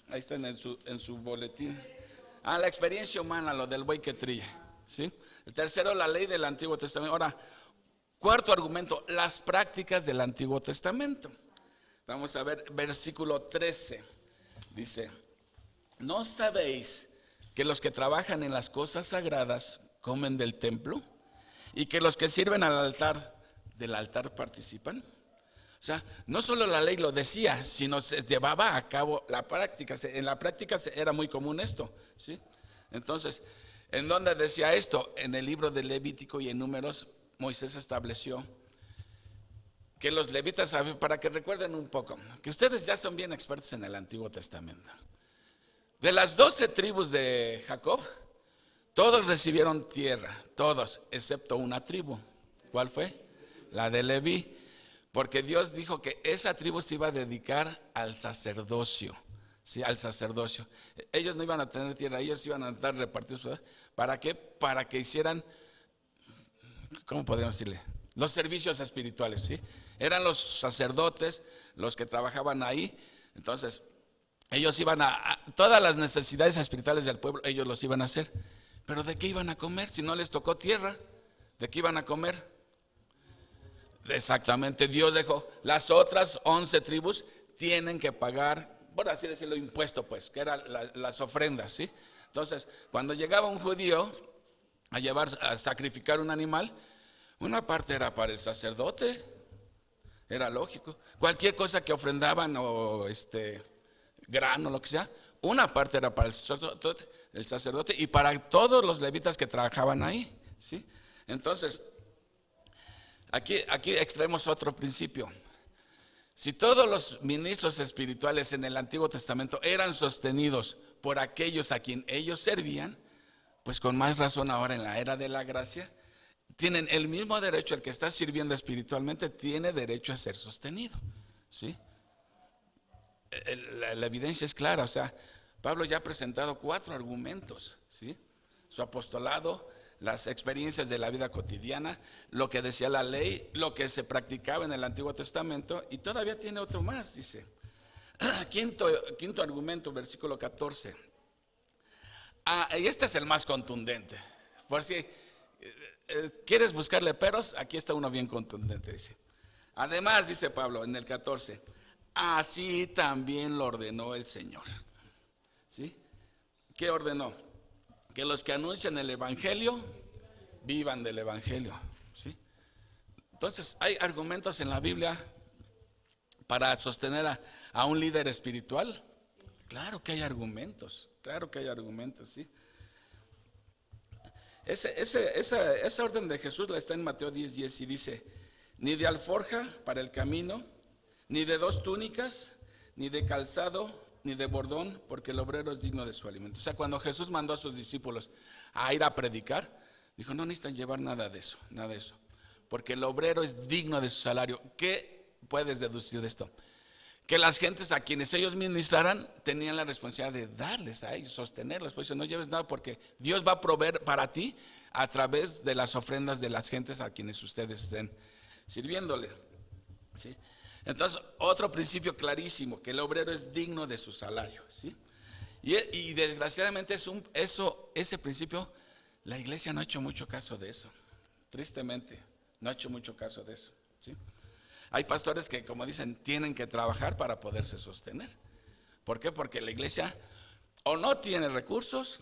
Ahí está en su boletín. La experiencia humana, lo del buey que trilla, ¿sí? El tercero, la ley del Antiguo Testamento. Ahora, cuarto argumento, las prácticas del Antiguo Testamento. Vamos a ver versículo 13. Dice, ¿no sabéis que los que trabajan en las cosas sagradas comen del templo y que los que sirven del altar participan? O sea, no solo la ley lo decía, sino se llevaba a cabo la práctica. En la práctica era muy común esto, ¿sí? Entonces, ¿en dónde decía esto? En el libro de Levítico y en Números, Moisés estableció que los levitas, para que recuerden un poco, que ustedes ya son bien expertos en el Antiguo Testamento. De las 12 tribus de Jacob, todos recibieron tierra, todos, excepto una tribu. ¿Cuál fue? La de Leví. Porque Dios dijo que esa tribu se iba a dedicar al sacerdocio. Sí, al sacerdocio. Ellos no iban a tener tierra, ellos iban a estar repartidos. ¿Para qué? Para que hicieran, ¿cómo podríamos decirle? Los servicios espirituales, ¿sí? Eran los sacerdotes los que trabajaban ahí. Entonces, ellos iban a todas las necesidades espirituales del pueblo, ellos los iban a hacer. Pero ¿de qué iban a comer? Si no les tocó tierra, ¿de qué iban a comer? Exactamente, Dios dejó, las otras 11 tribus tienen que pagar, por así decirlo, impuesto, pues, que eran las ofrendas, ¿sí? Entonces, cuando llegaba un judío a sacrificar un animal, una parte era para el sacerdote, era lógico. Cualquier cosa que ofrendaban o grano, lo que sea, una parte era para el sacerdote y para todos los levitas que trabajaban ahí, ¿sí? Entonces, aquí extraemos otro principio. Si todos los ministros espirituales en el Antiguo Testamento eran sostenidos por aquellos a quien ellos servían, pues con más razón ahora en la era de la gracia, tienen el mismo derecho. El que está sirviendo espiritualmente tiene derecho a ser sostenido, ¿sí? La evidencia es clara. O sea, Pablo ya ha presentado 4 argumentos, ¿sí? Su apostolado, las experiencias de la vida cotidiana, lo que decía la ley, lo que se practicaba en el Antiguo Testamento, y todavía tiene otro más, dice. Quinto argumento, versículo 14. Y este es el más contundente. Por si quieres buscarle peros, aquí está uno bien contundente, dice. Además, dice Pablo en el 14, así también lo ordenó el Señor. ¿Sí? ¿Qué ordenó? que los que anuncian el evangelio vivan del evangelio, ¿sí? Entonces, hay argumentos en la Biblia para sostener a un líder espiritual. Claro que hay argumentos, ¿sí? Esa orden de Jesús la está en Mateo 10:10 y dice: ni de alforja para el camino, ni de 2 túnicas, ni de calzado, ni de bordón, porque el obrero es digno de su alimento. O sea, cuando Jesús mandó a sus discípulos a ir a predicar, dijo: no necesitan llevar nada de eso, porque el obrero es digno de su salario. ¿Qué puedes deducir de esto? Que las gentes a quienes ellos ministraran tenían la responsabilidad de darles a ellos, sostenerlos. Por eso no lleves nada, porque Dios va a proveer para ti a través de las ofrendas de las gentes a quienes ustedes estén sirviéndole, ¿sí? Entonces, otro principio clarísimo, que el obrero es digno de su salario, ¿sí? Y desgraciadamente ese principio, la iglesia no ha hecho mucho caso de eso. Tristemente, no ha hecho mucho caso de eso, ¿sí? Hay pastores que, como dicen, tienen que trabajar para poderse sostener. ¿Por qué? Porque la iglesia o no tiene recursos,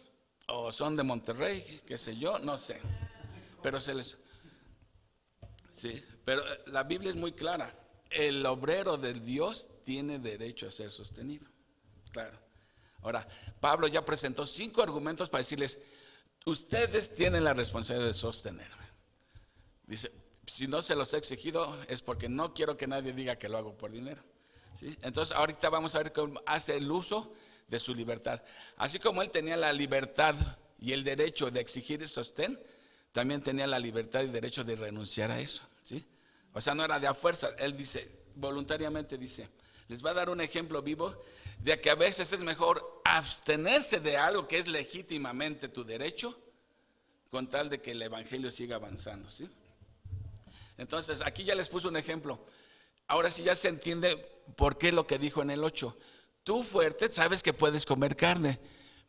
o son de Monterrey, qué sé yo, no sé. Pero pero la Biblia es muy clara. El obrero de Dios tiene derecho a ser sostenido. Claro. Ahora, Pablo ya presentó 5 argumentos para decirles: ustedes tienen la responsabilidad de sostenerme. Dice: si no se los he exigido es porque no quiero que nadie diga que lo hago por dinero, ¿sí? Entonces ahorita vamos a ver cómo hace el uso de su libertad. Así como él tenía la libertad y el derecho de exigir el sostén, también tenía la libertad y derecho de renunciar a eso, ¿sí? O sea, no era de a fuerza. Él dice, voluntariamente dice, les va a dar un ejemplo vivo de que a veces es mejor abstenerse de algo que es legítimamente tu derecho, con tal de que el evangelio siga avanzando, ¿sí? Entonces, aquí ya les puse un ejemplo. Ahora sí ya se entiende por qué lo que dijo en el 8. Tú, fuerte, sabes que puedes comer carne,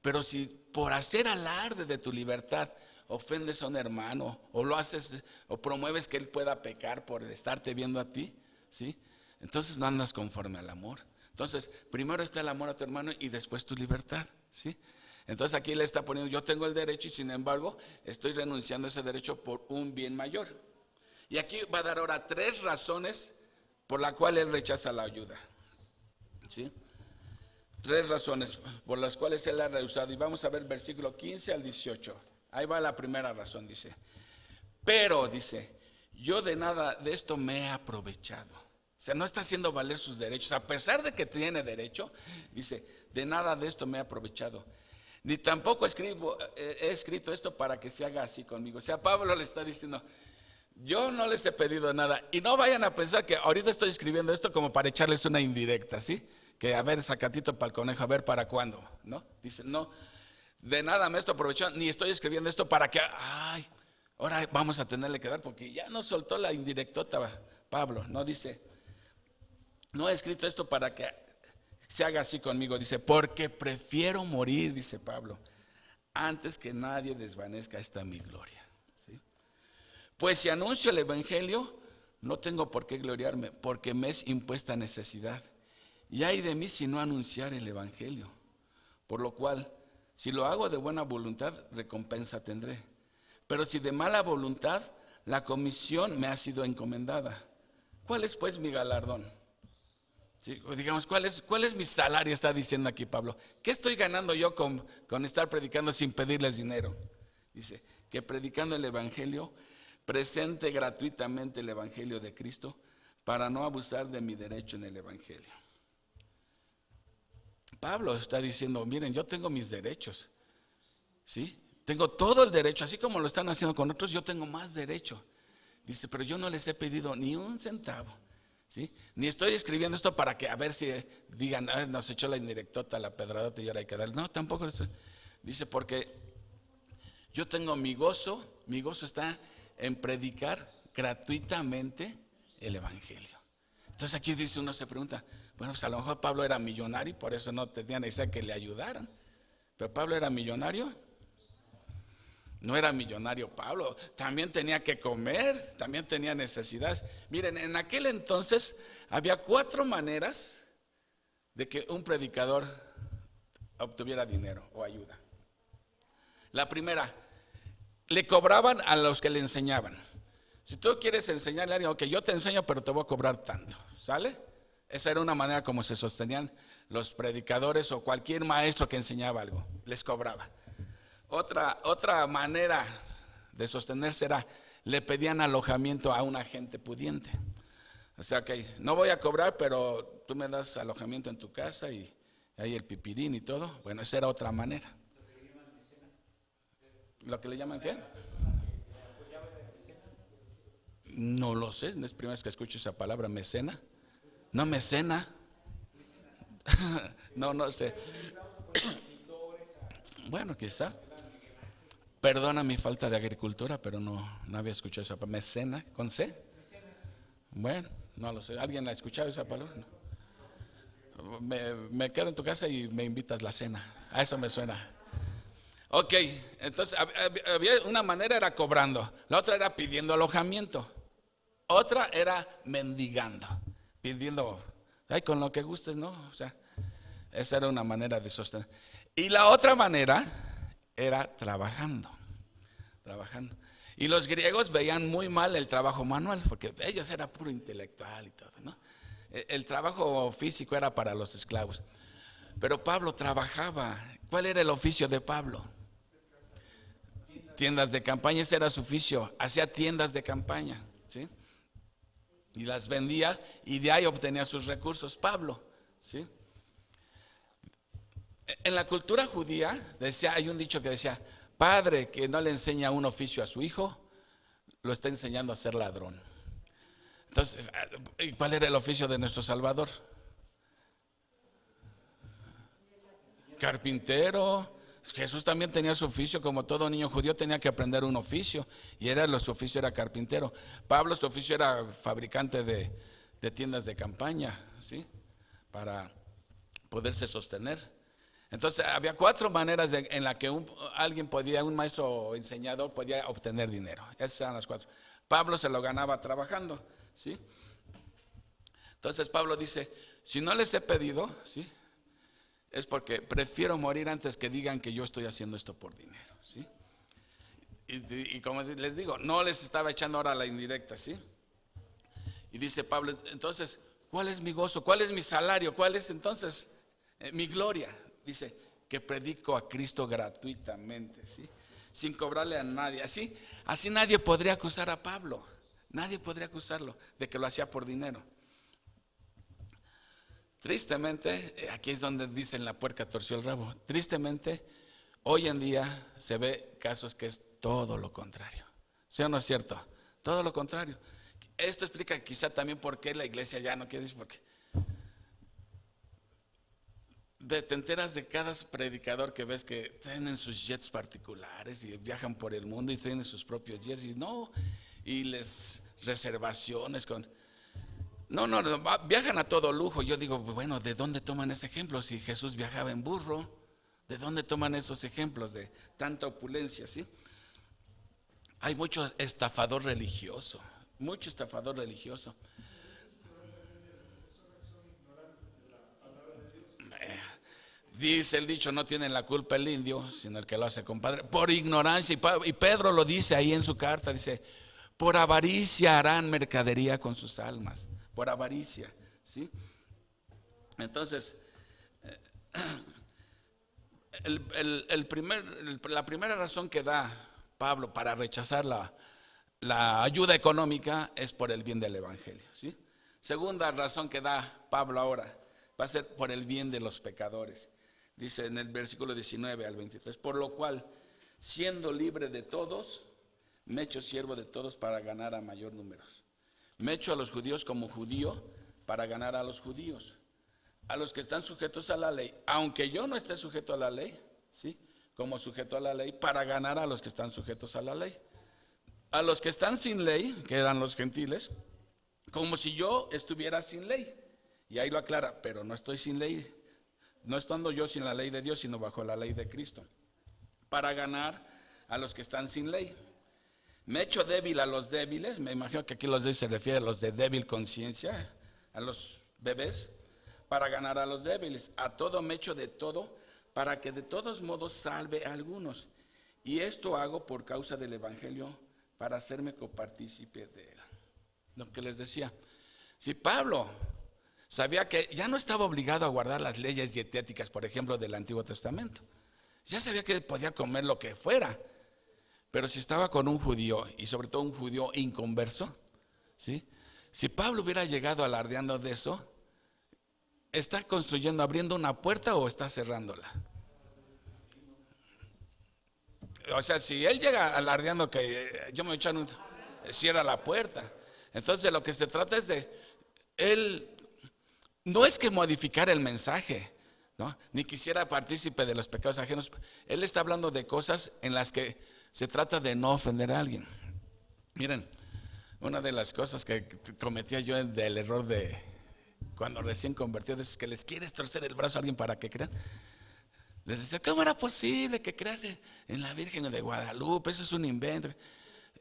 pero si por hacer alarde de tu libertad ofendes a un hermano, o lo haces, o promueves que él pueda pecar por estarte viendo a ti, ¿sí? Entonces no andas conforme al amor. Entonces, primero está el amor a tu hermano y después tu libertad, ¿sí? Entonces aquí le está poniendo: yo tengo el derecho y sin embargo estoy renunciando a ese derecho por un bien mayor. Y aquí va a dar ahora 3 razones por las cuales él rechaza la ayuda, ¿sí? 3 razones por las cuales él ha rehusado. Y vamos a ver versículo 15 al 18. Ahí va la primera razón, dice: pero, dice, yo de nada de esto me he aprovechado. O sea, no está haciendo valer sus derechos. A pesar de que tiene derecho, dice: de nada de esto me he aprovechado, ni tampoco he escrito esto para que se haga así conmigo. O sea, Pablo le está diciendo: yo no les he pedido nada. Y no vayan a pensar que ahorita estoy escribiendo esto como para echarles una indirecta, ¿sí? Que a ver, sacatito para el conejo, a ver para cuándo, ¿no? Dice: no, de nada me estoy aprovechando, ni estoy escribiendo esto para que, ahora vamos a tenerle que dar, porque ya nos soltó la indirectota Pablo. No, dice: no he escrito esto para que se haga así conmigo. Dice: porque prefiero morir, dice Pablo, antes que nadie desvanezca esta mi gloria. Pues si anuncio el evangelio, no tengo por qué gloriarme, porque me es impuesta necesidad. Y ay de mí si no anunciar el evangelio. Por lo cual, si lo hago de buena voluntad, recompensa tendré. Pero si de mala voluntad, la comisión me ha sido encomendada. ¿Cuál es pues mi galardón? ¿Sí? Digamos, ¿cuál es mi salario? Está diciendo aquí Pablo. ¿Qué estoy ganando yo con estar predicando sin pedirles dinero? Dice que predicando el evangelio, presente gratuitamente el evangelio de Cristo, para no abusar de mi derecho en el evangelio. Pablo está diciendo: miren, yo tengo mis derechos, ¿sí? Tengo todo el derecho, así como lo están haciendo con otros, yo tengo más derecho. Dice: pero yo no les he pedido ni un centavo, ¿sí? Ni estoy escribiendo esto para que a ver si digan: nos echó la indirectota, la pedradota y ahora hay que darle. No, tampoco estoy. Dice: porque yo tengo mi gozo está en predicar gratuitamente el evangelio. Entonces aquí dice, uno se pregunta: bueno, pues a lo mejor Pablo era millonario y por eso no tenía necesidad que le ayudaran. Pero Pablo era millonario. No era millonario Pablo, también tenía que comer, también tenía necesidades. Miren, en aquel entonces había 4 maneras de que un predicador obtuviera dinero o ayuda. La primera, le cobraban a los que le enseñaban. Si tú quieres enseñarle a alguien, ok, yo te enseño, pero te voy a cobrar tanto, ¿sale? Esa era una manera como se sostenían los predicadores o cualquier maestro que enseñaba algo, les cobraba. Otra manera de sostenerse era, le pedían alojamiento a una gente pudiente. O sea que no voy a cobrar, pero tú me das alojamiento en tu casa y ahí el pipirín y todo. Bueno, esa era otra manera. ¿Lo que le llaman qué? No lo sé, no es primera vez que escucho esa palabra, mecena. No, mecena. No sé. Bueno, quizá. Perdona mi falta de agricultura, pero no había escuchado esa palabra. Mecena, ¿con C? Bueno, no lo sé. ¿Alguien ha escuchado esa palabra? No. Me quedo en tu casa y me invitas la cena. A eso me suena. Ok, entonces había una manera era cobrando, la otra era pidiendo alojamiento, otra era mendigando, pidiendo, ay, con lo que gustes, ¿no? O sea, esa era una manera de sostener. Y la otra manera era trabajando. Y los griegos veían muy mal el trabajo manual, porque ellos eran puro intelectual y todo, ¿no? El trabajo físico era para los esclavos. Pero Pablo trabajaba. ¿Cuál era el oficio de Pablo? Tiendas de campaña, ese era su oficio. Hacía tiendas de campaña, ¿sí? Y las vendía y de ahí obtenía sus recursos Pablo, ¿sí? En la cultura judía hay un dicho que decía, padre que no le enseña un oficio a su hijo, lo está enseñando a ser ladrón. Entonces, ¿cuál era el oficio de nuestro Salvador? Carpintero. Jesús también tenía su oficio, como todo niño judío tenía que aprender un oficio, y su oficio era carpintero. Pablo, su oficio era fabricante de tiendas de campaña, ¿sí? Para poderse sostener. Entonces había 4 maneras en las que un maestro o enseñador podía obtener dinero. Esas eran las 4. Pablo se lo ganaba trabajando, ¿sí? Entonces Pablo dice, si no les he pedido, ¿sí?, es porque prefiero morir antes que digan que yo estoy haciendo esto por dinero, ¿sí? Y como les digo, no les estaba echando ahora la indirecta, ¿sí? Y dice Pablo, entonces, ¿cuál es mi gozo? ¿Cuál es mi salario? ¿Cuál es entonces mi gloria? Dice, que predico a Cristo gratuitamente, ¿sí? Sin cobrarle a nadie. Así nadie podría acusar a Pablo. Nadie podría acusarlo de que lo hacía por dinero. Tristemente, aquí es donde dicen la puerca torció el rabo. Tristemente, hoy en día se ve casos que es todo lo contrario. ¿Sí o no es cierto? Todo lo contrario. Esto explica quizá también por qué la iglesia ya no quiere decir, porque te enteras de cada predicador que ves que tienen sus jets particulares y viajan por el mundo y tienen sus propios jets y les reservaciones con... No, viajan a todo lujo. Yo digo, bueno, ¿de dónde toman ese ejemplo? Si Jesús viajaba en burro, ¿de dónde toman esos ejemplos de tanta opulencia, sí? Hay mucho estafador religioso. Dice el dicho, no tiene la culpa el indio, sino el que lo hace compadre, por ignorancia. Y Pedro lo dice ahí en su carta, dice, por avaricia harán mercadería con sus almas. Por avaricia, ¿sí? Entonces, la primera razón que da Pablo para rechazar la ayuda económica es por el bien del evangelio, ¿sí? Segunda razón que da Pablo ahora va a ser por el bien de los pecadores. Dice en el versículo 19 al 23, por lo cual, siendo libre de todos, me he hecho siervo de todos para ganar a mayor número. Me he hecho a los judíos como judío para ganar a los judíos, a los que están sujetos a la ley, aunque yo no esté sujeto a la ley, ¿sí?, como sujeto a la ley, para ganar a los que están sujetos a la ley. A los que están sin ley, que eran los gentiles, como si yo estuviera sin ley. Y ahí lo aclara, pero no estoy sin ley, no estando yo sin la ley de Dios, sino bajo la ley de Cristo, para ganar a los que están sin ley. Me he hecho débil a los débiles, me imagino que aquí los débiles se refiere a los de débil conciencia, a los bebés, para ganar a los débiles. A todo me he hecho de todo, para que de todos modos salve a algunos. y esto hago por causa del evangelio, para hacerme copartícipe de él. Lo que les decía, si Pablo sabía que ya no estaba obligado a guardar las leyes dietéticas, por ejemplo, del Antiguo Testamento, ya sabía que podía comer lo que fuera, pero si estaba con un judío, y sobre todo un judío inconverso, ¿sí? Si Pablo hubiera llegado alardeando de eso, ¿está construyendo, abriendo una puerta o está cerrándola? O sea, si él llega alardeando que yo me voy a echar cierra la puerta. Entonces de lo que se trata es de, él no es que modificar el mensaje, ¿no? Ni quisiera partícipe de los pecados ajenos. Él está hablando de cosas en las que se trata de no ofender a alguien. Miren, una de las cosas que cometía yo del error de cuando recién convertido es que les quieres torcer el brazo a alguien para que crean. Les decía, ¿cómo era posible que creas en la Virgen de Guadalupe? Eso es un invento.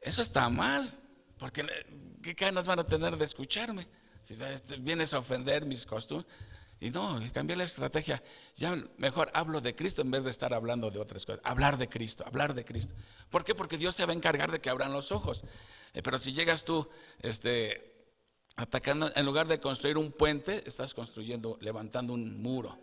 Eso está mal, porque ¿qué ganas van a tener de escucharme? Si vienes a ofender mis costumbres. Y no, cambié la estrategia. Ya mejor hablo de Cristo en vez de estar hablando de otras cosas. Hablar de Cristo, hablar de Cristo. ¿Por qué? Porque Dios se va a encargar de que abran los ojos. Pero si llegas tú atacando, en lugar de construir un puente, estás construyendo, levantando un muro,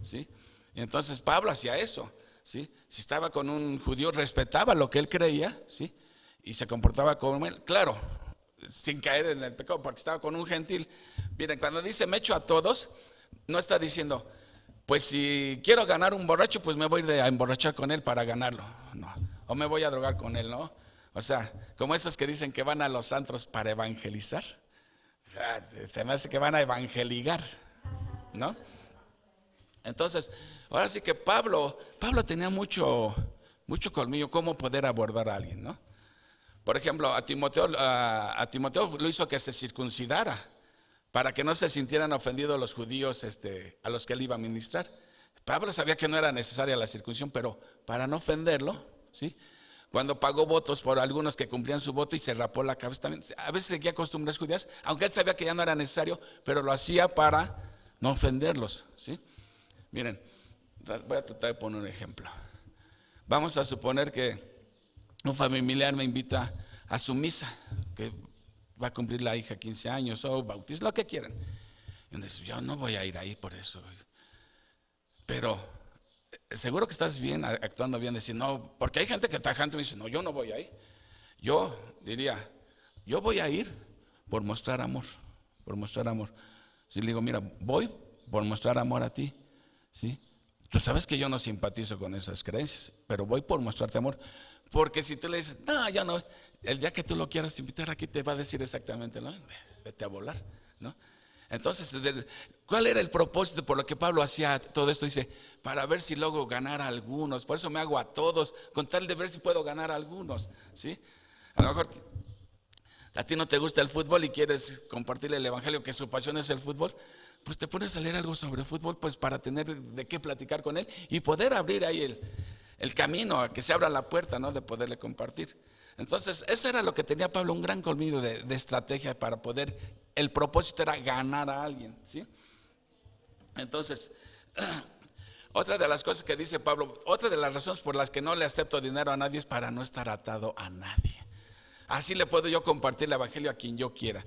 ¿sí? Y entonces Pablo hacía eso, ¿sí? Si estaba con un judío, respetaba lo que él creía, ¿sí? Y se comportaba como él, claro, sin caer en el pecado, porque estaba con un gentil. Miren, cuando dice me echo a todos, no está diciendo, pues si quiero ganar un borracho, pues me voy a emborrachar con él para ganarlo, no. O me voy a drogar con él, ¿no? O sea, como esos que dicen que van a los antros para evangelizar. O sea, se me hace que van a evangeligar, ¿no? Entonces, ahora sí que Pablo tenía mucho colmillo cómo poder abordar a alguien, ¿no? Por ejemplo, a Timoteo lo hizo que se circuncidara para que no se sintieran ofendidos los judíos a los que él iba a ministrar. Pablo sabía que no era necesaria la circuncisión, pero para no ofenderlo, ¿sí? Cuando pagó votos por algunos que cumplían su voto y se rapó la cabeza también, a veces seguía costumbres judías, aunque él sabía que ya no era necesario, pero lo hacía para no ofenderlos, ¿sí? Miren, voy a tratar de poner un ejemplo. Vamos a suponer que un familiar me invita a su misa, que va a cumplir la hija 15 años o bautizo, lo que quieran. Y dice, yo no voy a ir ahí por eso. Pero seguro que estás bien, actuando bien, decir, no, porque hay gente que tajante me dice, no, yo no voy ahí. Yo diría, yo voy a ir por mostrar amor, por mostrar amor. Si le digo, mira, voy por mostrar amor a ti, ¿sí? Tú sabes que yo no simpatizo con esas creencias, pero voy por mostrarte amor. Porque si tú le dices, no, yo no, el día que tú lo quieras invitar aquí te va a decir exactamente, ¿no? Vete a volar, ¿no? Entonces, ¿cuál era el propósito por lo que Pablo hacía todo esto? Dice, para ver si logro ganar a algunos. Por eso me hago a todos, con tal de ver si puedo ganar a algunos, ¿sí? A lo mejor a ti no te gusta el fútbol y quieres compartirle el evangelio, que su pasión es el fútbol, pues te pones a leer algo sobre fútbol, pues para tener de qué platicar con él y poder abrir ahí el camino, a que se abra la puerta, ¿no? De poderle compartir. Entonces, eso era lo que tenía Pablo, un gran colmillo de estrategia para poder, el propósito era ganar a alguien, ¿sí? Entonces, otra de las cosas que dice Pablo, otra de las razones por las que no le acepto dinero a nadie es para no estar atado a nadie. Así le puedo yo compartir el evangelio a quien yo quiera,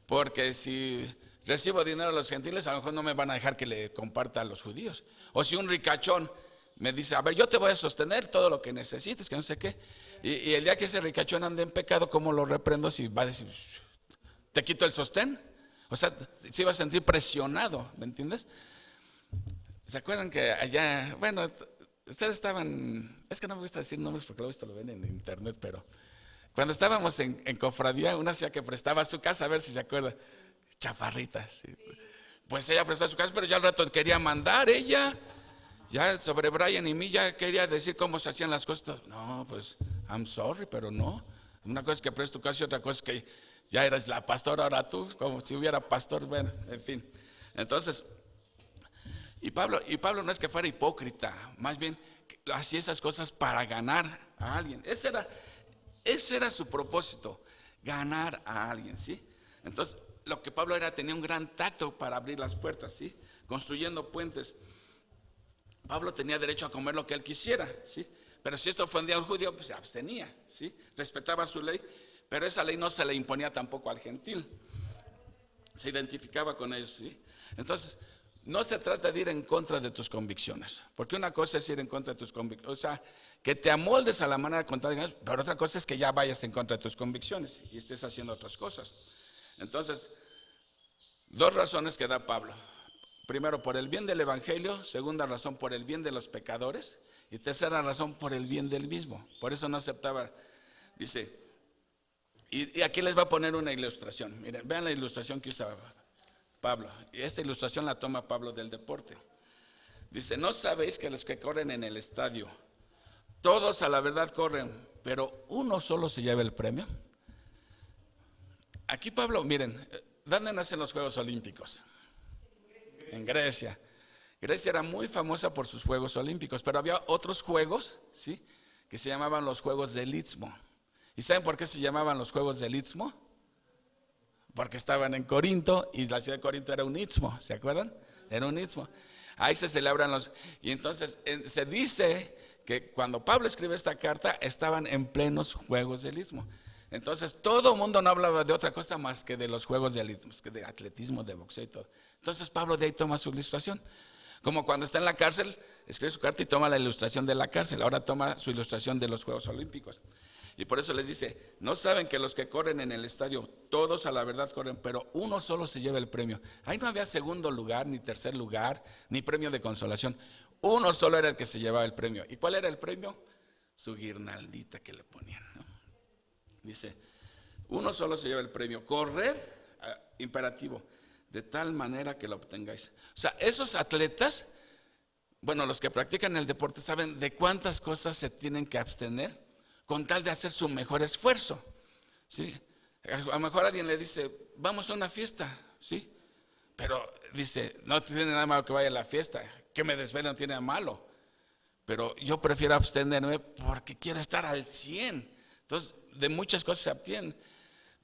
porque si recibo dinero a los gentiles, a lo mejor no me van a dejar que le comparta a los judíos. O si un ricachón me dice, a ver, yo te voy a sostener todo lo que necesites, que no sé qué. Y el día que ese ricachón ande en pecado, ¿cómo lo reprendo? Si va a decir, te quito el sostén. O sea, se iba a sentir presionado, ¿me entiendes? ¿Se acuerdan que allá, bueno, ustedes estaban, es que no me gusta decir nombres porque luego esto lo ven en internet, pero cuando estábamos en cofradía, una hacía que prestaba su casa, a ver si se acuerda, chaparrita, ¿sí? Pues ella prestaba su casa, pero ya al rato quería mandar ella. Ya sobre Brian y mí ya quería decir cómo se hacían las cosas. No, pues, I'm sorry, pero no. Una cosa es que prestes tu casa y otra cosa es que ya eres la pastora, ahora tú, como si hubiera pastor, bueno, en fin. Entonces, y Pablo no es que fuera hipócrita, más bien hacía esas cosas para ganar a alguien. Ese era su propósito, ganar a alguien, ¿sí? Entonces, lo que Pablo tenía un gran tacto para abrir las puertas, ¿sí? Construyendo puentes. Pablo tenía derecho a comer lo que él quisiera, ¿sí? Pero si esto ofendía a un judío, pues se abstenía, ¿sí? Respetaba su ley, pero esa ley no se le imponía tampoco al gentil. Se identificaba con ellos, ¿sí? Entonces, no se trata de ir en contra de tus convicciones, porque una cosa es ir en contra de tus convicciones, o sea, que te amoldes a la manera contraria, pero otra cosa es que ya vayas en contra de tus convicciones y estés haciendo otras cosas. Entonces, dos razones que da Pablo. Primero, por el bien del evangelio. Segunda razón, por el bien de los pecadores. Y tercera razón, por el bien del mismo. Por eso no aceptaba. Dice, y aquí les va a poner una ilustración. Miren, vean la ilustración que usaba Pablo. Y esta ilustración la toma Pablo del deporte. Dice, ¿no sabéis que los que corren en el estadio, todos a la verdad corren, pero uno solo se lleva el premio? Aquí Pablo, miren, ¿dónde nacen los Juegos Olímpicos? En Grecia. Grecia era muy famosa por sus Juegos Olímpicos, pero había otros juegos, ¿sí?, que se llamaban los Juegos del Istmo. ¿Y saben por qué se llamaban los Juegos del Istmo? Porque estaban en Corinto y la ciudad de Corinto era un istmo, ¿se acuerdan? Era un istmo. Ahí se celebran los... Y entonces se dice que cuando Pablo escribe esta carta estaban en plenos Juegos del Istmo. Entonces todo el mundo no hablaba de otra cosa más que de los Juegos del Istmo, de atletismo, de boxeo y todo. Entonces Pablo de ahí toma su ilustración. Como cuando está en la cárcel, escribe su carta y toma la ilustración de la cárcel. Ahora toma su ilustración de los Juegos Olímpicos. Y por eso les dice, ¿no saben que los que corren en el estadio, todos a la verdad corren, pero uno solo se lleva el premio? Ahí no había segundo lugar, ni tercer lugar, ni premio de consolación. Uno solo era el que se llevaba el premio. ¿Y cuál era el premio? Su guirnaldita que le ponían, ¿no? Dice, uno solo se lleva el premio. Corred, imperativo, de tal manera que lo obtengáis. O sea, esos atletas, bueno, los que practican el deporte saben de cuántas cosas se tienen que abstener con tal de hacer su mejor esfuerzo, ¿sí? A lo mejor alguien le dice, vamos a una fiesta, ¿sí? Pero dice, no tiene nada malo que vaya a la fiesta, que me desvele no tiene nada malo, pero yo prefiero abstenerme porque quiero estar al 100. Entonces, de muchas cosas se abstienen.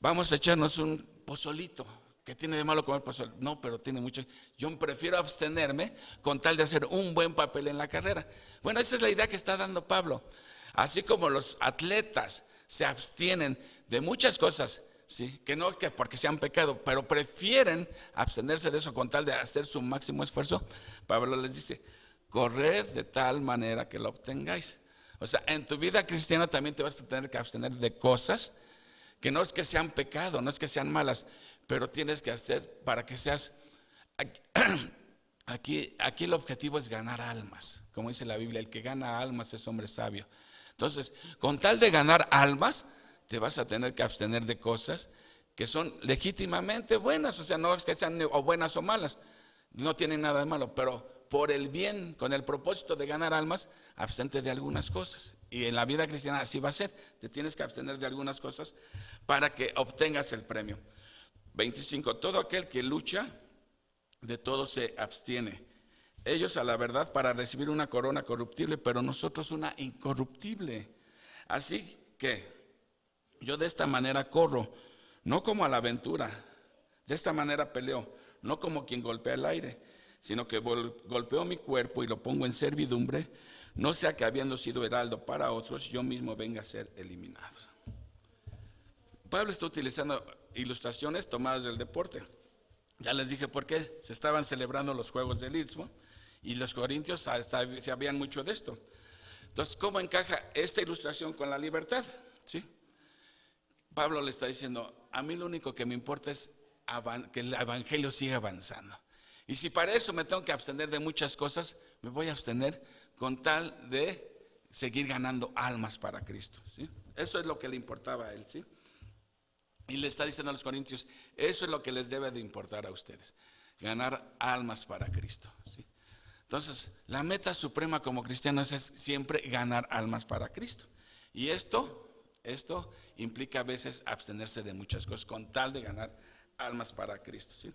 Vamos a echarnos un pozolito. ¿Qué tiene de malo comer pozole? No, pero tiene mucho. Yo prefiero abstenerme con tal de hacer un buen papel en la carrera. Bueno, esa es la idea que está dando Pablo. Así como los atletas se abstienen de muchas cosas, ¿sí?, que no que porque sean pecado, pero prefieren abstenerse de eso con tal de hacer su máximo esfuerzo, Pablo les dice, corred de tal manera que lo obtengáis. O sea, en tu vida cristiana también te vas a tener que abstener de cosas que no es que sean pecado, no es que sean malas, pero tienes que hacer para que seas... Aquí el objetivo es ganar almas, como dice la Biblia, el que gana almas es hombre sabio. Entonces, con tal de ganar almas, te vas a tener que abstener de cosas que son legítimamente buenas, o sea, no es que sean o buenas o malas, no tienen nada de malo, pero por el bien, con el propósito de ganar almas, abstente de algunas cosas. Y en la vida cristiana así va a ser, te tienes que abstener de algunas cosas para que obtengas el premio. 25, todo aquel que lucha, de todo se abstiene. Ellos a la verdad para recibir una corona corruptible, pero nosotros una incorruptible. Así que yo de esta manera corro, no como a la aventura, de esta manera peleo, no como quien golpea el aire, sino que golpeo mi cuerpo y lo pongo en servidumbre, no sea que habiendo sido heraldo para otros, yo mismo venga a ser eliminado. Pablo está utilizando ilustraciones tomadas del deporte. Ya les dije por qué, se estaban celebrando los Juegos del Istmo y los corintios sabían mucho de esto. Entonces, ¿cómo encaja esta ilustración con la libertad? ¿Sí? Pablo le está diciendo, a mí lo único que me importa es que el evangelio siga avanzando. Y si para eso me tengo que abstener de muchas cosas, me voy a abstener con tal de seguir ganando almas para Cristo, ¿sí? Eso es lo que le importaba a él, ¿sí? Y le está diciendo a los corintios, eso es lo que les debe de importar a ustedes, ganar almas para Cristo, ¿sí? Entonces, la meta suprema como cristianos es siempre ganar almas para Cristo. Y esto implica a veces abstenerse de muchas cosas con tal de ganar almas para Cristo, ¿sí?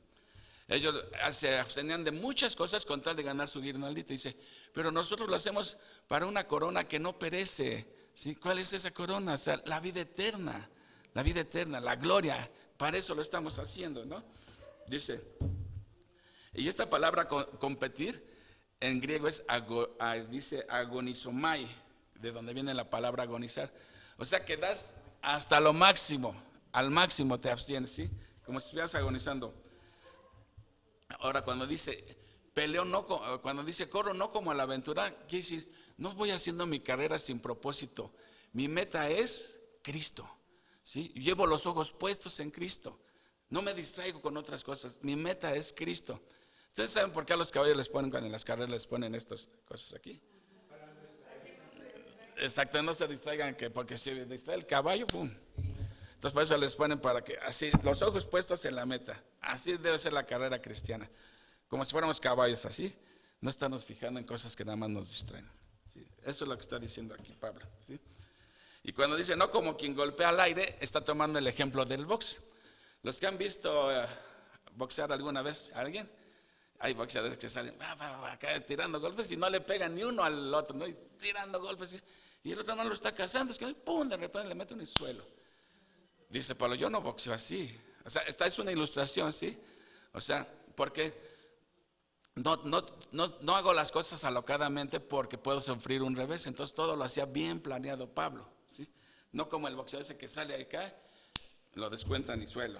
Ellos se abstenían de muchas cosas con tal de ganar su guirnaldita. Dice, pero nosotros lo hacemos para una corona que no perece, ¿sí? ¿Cuál es esa corona? O sea, la vida eterna, la gloria. Para eso lo estamos haciendo, ¿no? Dice, y esta palabra competir en griego es dice agonizomai, de donde viene la palabra agonizar. O sea que das hasta lo máximo, al máximo te abstienes, ¿sí? Como si estuvieras agonizando. Ahora cuando dice cuando dice corro no como a la aventura, quiere decir, no voy haciendo mi carrera sin propósito. Mi meta es Cristo, ¿sí? Llevo los ojos puestos en Cristo. No me distraigo con otras cosas. Mi meta es Cristo. ¿Ustedes saben por qué a los caballos les ponen, cuando en las carreras les ponen estas cosas aquí? Exacto, no se distraigan, porque si distrae el caballo, ¡pum! Entonces por eso les ponen para que así, los ojos puestos en la meta. Así debe ser la carrera cristiana. Como si fuéramos caballos, así. No estamos fijando en cosas que nada más nos distraen, ¿sí? Eso es lo que está diciendo aquí Pablo, ¿sí? Y cuando dice no como quien golpea al aire, está tomando el ejemplo del box. Los que han visto boxear alguna vez a alguien, hay boxeadores que salen acá tirando golpes y no le pegan ni uno al otro, ¿no? Y tirando golpes, y el otro no lo está cazando, es que pum, de repente le mete en el suelo. Dice Pablo, yo no boxeo así. O sea, esta es una ilustración, ¿sí? O sea, porque no hago las cosas alocadamente porque puedo sufrir un revés. Entonces todo lo hacía bien planeado Pablo, ¿sí? No como el boxeador ese que sale y cae, lo descuentan y suelo.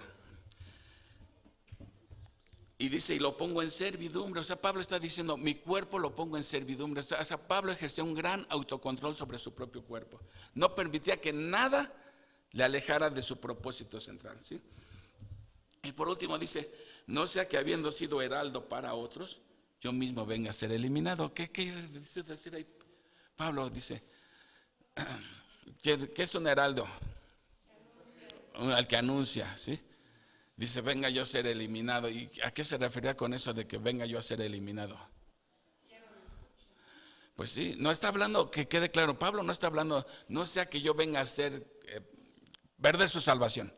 Y dice, y lo pongo en servidumbre. O sea, Pablo está diciendo, mi cuerpo lo pongo en servidumbre. O sea, Pablo ejercía un gran autocontrol sobre su propio cuerpo. No permitía que nada le alejara de su propósito central, ¿sí? Y por último dice, no sea que habiendo sido heraldo para otros, yo mismo venga a ser eliminado. ¿Qué dice decir ahí? Pablo dice, ¿qué es un heraldo? Al que anuncia, ¿sí? Dice, venga yo a ser eliminado. ¿Y a qué se refería con eso de que venga yo a ser eliminado? Pues sí, no está hablando, que quede claro, Pablo no está hablando, no sea que yo venga a ser, perder su salvación.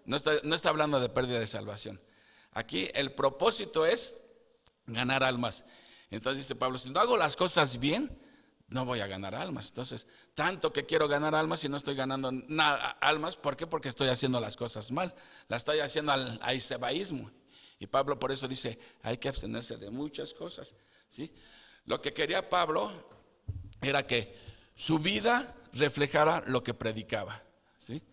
No está hablando de pérdida de salvación. Aquí el propósito es ganar almas. Entonces dice Pablo, si no hago las cosas bien, no voy a ganar almas. Entonces, tanto que quiero ganar almas y no estoy ganando almas, ¿por qué? Porque estoy haciendo las cosas mal. Las estoy haciendo al aisebaísmo. Y Pablo por eso dice, hay que abstenerse de muchas cosas, ¿sí? Lo que quería Pablo era que su vida reflejara lo que predicaba, ¿sí?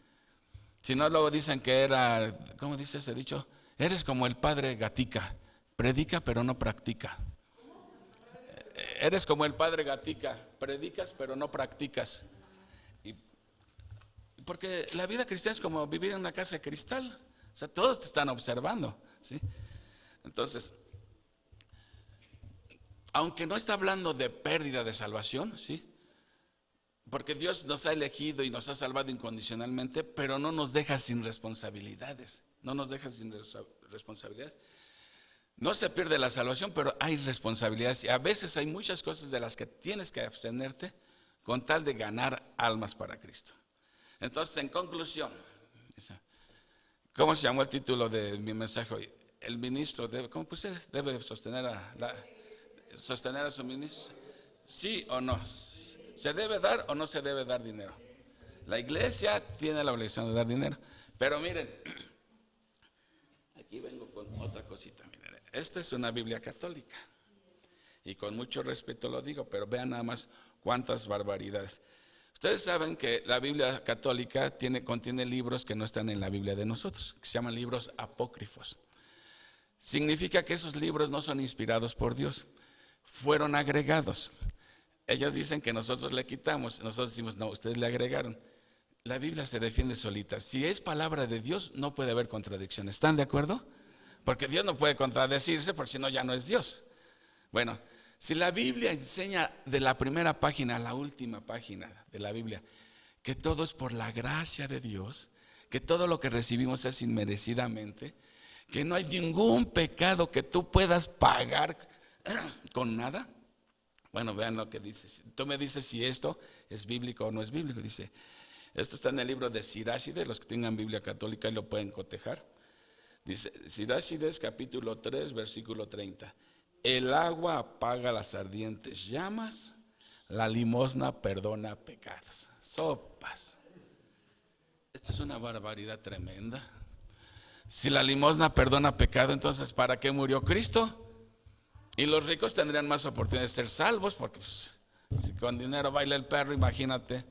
Si no, luego dicen que era, ¿cómo dice ese dicho? Eres como el padre Gatica, predica pero no practica. Eres como el padre Gatica, predicas pero no practicas. Y porque la vida cristiana es como vivir en una casa de cristal. O sea, todos te están observando, ¿sí? Entonces, aunque no está hablando de pérdida de salvación, ¿sí? Porque Dios nos ha elegido y nos ha salvado incondicionalmente, pero no nos deja sin responsabilidades. No nos deja sin responsabilidades. No se pierde la salvación, pero hay responsabilidades. Y a veces hay muchas cosas de las que tienes que abstenerte con tal de ganar almas para Cristo. Entonces, en conclusión, ¿cómo se llamó el título de mi mensaje hoy? El ministro debe, ¿cómo puse? Debe sostener a su ministro. ¿Sí o no? ¿Se debe dar o no se debe dar dinero? La iglesia tiene la obligación de dar dinero. Pero miren, aquí vengo con otra cosita. Miren, esta es una Biblia católica. Y con mucho respeto lo digo, pero vean nada más cuántas barbaridades. Ustedes saben que la Biblia católica contiene libros que no están en la Biblia de nosotros, que se llaman libros apócrifos. Significa que esos libros no son inspirados por Dios, fueron agregados. Ellos dicen que nosotros le quitamos, nosotros decimos, no, ustedes le agregaron. La Biblia se defiende solita. Si es palabra de Dios, no puede haber contradicción. ¿Están de acuerdo? Porque Dios no puede contradecirse, porque si no ya no es Dios. Bueno, si la Biblia enseña de la primera página a la última página de la Biblia que todo es por la gracia de Dios, que todo lo que recibimos es inmerecidamente, que no hay ningún pecado que tú puedas pagar con nada. Bueno, vean lo que dice. Tú me dices si esto es bíblico o no es bíblico. Dice, esto está en el libro de Sirácides, los que tengan Biblia católica y lo pueden cotejar. Dice, Sirácides capítulo 3, versículo 30. El agua apaga las ardientes llamas, la limosna perdona pecados. Sopas. Esto es una barbaridad tremenda. Si la limosna perdona pecado, entonces ¿para qué murió Cristo? Y los ricos tendrían más oportunidades de ser salvos, porque Si con dinero baila el perro, imagínate.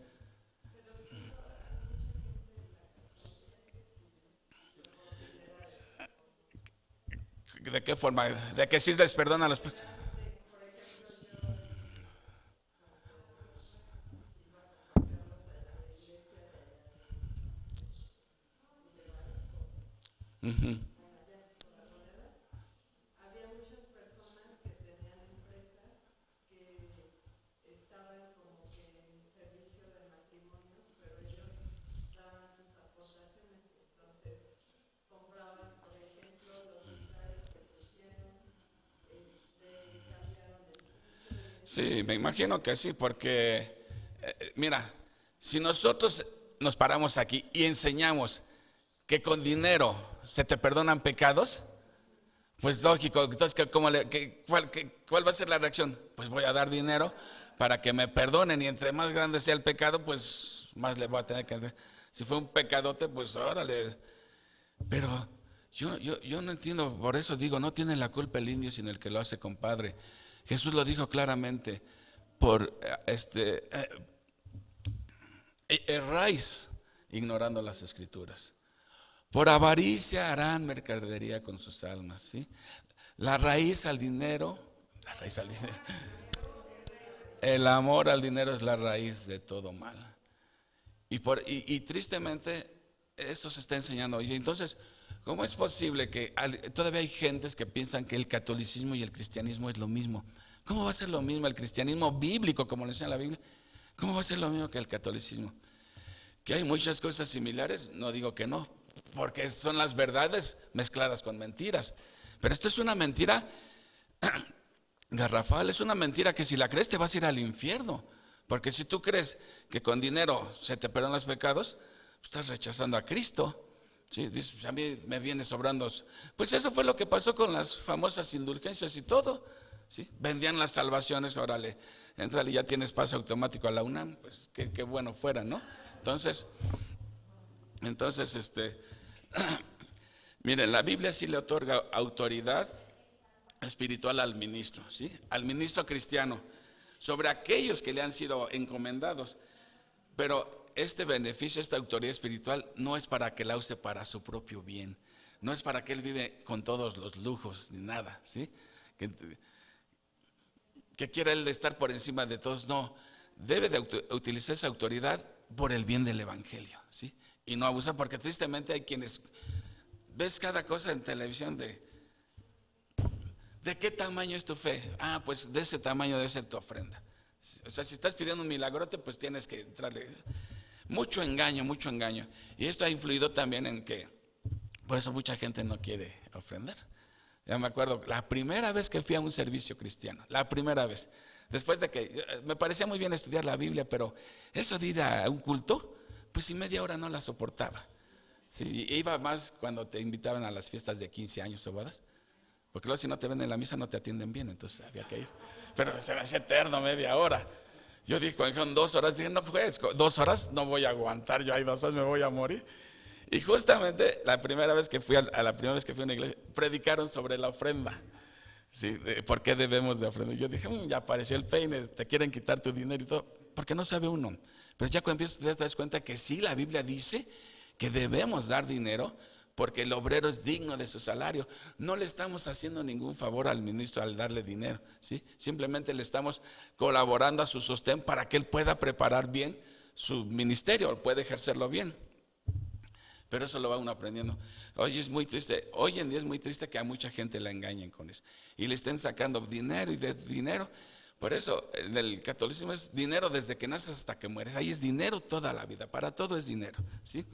¿De qué forma? ¿De que sí les perdona los pecados? Sí, me imagino que sí, porque mira, si nosotros nos paramos aquí y enseñamos que con dinero se te perdonan pecados, pues lógico, entonces ¿cuál va a ser la reacción? Pues voy a dar dinero para que me perdonen, y entre más grande sea el pecado, pues más le voy a tener que... Si fue un pecadote, pues órale. Pero yo no entiendo, por eso digo, no tiene la culpa el indio sino el que lo hace, compadre. Jesús lo dijo claramente: por erráis ignorando las escrituras. Por avaricia harán mercadería con sus almas, ¿sí? La raíz al dinero, el amor al dinero es la raíz de todo mal. Y tristemente esto se está enseñando hoy. Entonces, ¿cómo es posible que todavía hay gentes que piensan que el catolicismo y el cristianismo es lo mismo? ¿Cómo va a ser lo mismo el cristianismo bíblico, como lo enseña la Biblia? ¿Cómo va a ser lo mismo que el catolicismo? Que hay muchas cosas similares, no digo que no, porque son las verdades mezcladas con mentiras. Pero esto es una mentira garrafal, es una mentira que si la crees te vas a ir al infierno. Porque si tú crees que con dinero se te perdonan los pecados, estás rechazando a Cristo. Sí, dices, a mí me viene sobrando. Pues eso fue lo que pasó con las famosas indulgencias y todo. ¿Sí? Vendían las salvaciones, órale, entrale, ya tienes pase automático a la UNAM, pues qué bueno fuera, ¿no? Entonces, miren, la Biblia sí le otorga autoridad espiritual al ministro, ¿sí? Al ministro cristiano, sobre aquellos que le han sido encomendados. Pero este beneficio, esta autoridad espiritual, no es para que la use para su propio bien, no es para que él vive con todos los lujos ni nada, ¿sí? Que quiera él estar por encima de todos, no. Debe de utilizar esa autoridad por el bien del evangelio, ¿sí? Y no abusar, porque tristemente hay quienes ves cada cosa en televisión ¿de qué tamaño es tu fe? Ah, pues de ese tamaño debe ser tu ofrenda. O sea, si estás pidiendo un milagrote, pues tienes que entrarle. Mucho engaño, mucho engaño. Y esto ha influido también en que, por eso mucha gente no quiere ofrendar. Ya me acuerdo, la primera vez que fui a un servicio cristiano, la primera vez, después de que me parecía muy bien estudiar la Biblia, pero eso de ir a un culto, pues si media hora no la soportaba. Sí, iba más cuando te invitaban a las fiestas de 15 años o bodas, porque luego si no te ven en la misa no te atienden bien, entonces había que ir. Pero se me hacía eterno media hora. Yo dije, cuando dijeron 2 horas, dije, no pues, 2 horas no voy a aguantar, yo ahí 2 horas me voy a morir. Y justamente la primera vez que fui a una iglesia, predicaron sobre la ofrenda. Sí, ¿por qué debemos de ofrendar? Yo dije, ya apareció el peine, te quieren quitar tu dinero y todo, porque no sabe uno. Pero ya cuando empiezas te das cuenta que sí, la Biblia dice que debemos dar dinero porque el obrero es digno de su salario. No le estamos haciendo ningún favor al ministro al darle dinero, ¿sí? Simplemente le estamos colaborando a su sostén para que él pueda preparar bien su ministerio, pueda ejercerlo bien. Pero eso lo va uno aprendiendo. Hoy en día es muy triste que a mucha gente la engañen con eso y le estén sacando dinero y de dinero. Por eso en el catolicismo es dinero desde que naces hasta que mueres. Ahí es dinero toda la vida, para todo es dinero, ¿sí?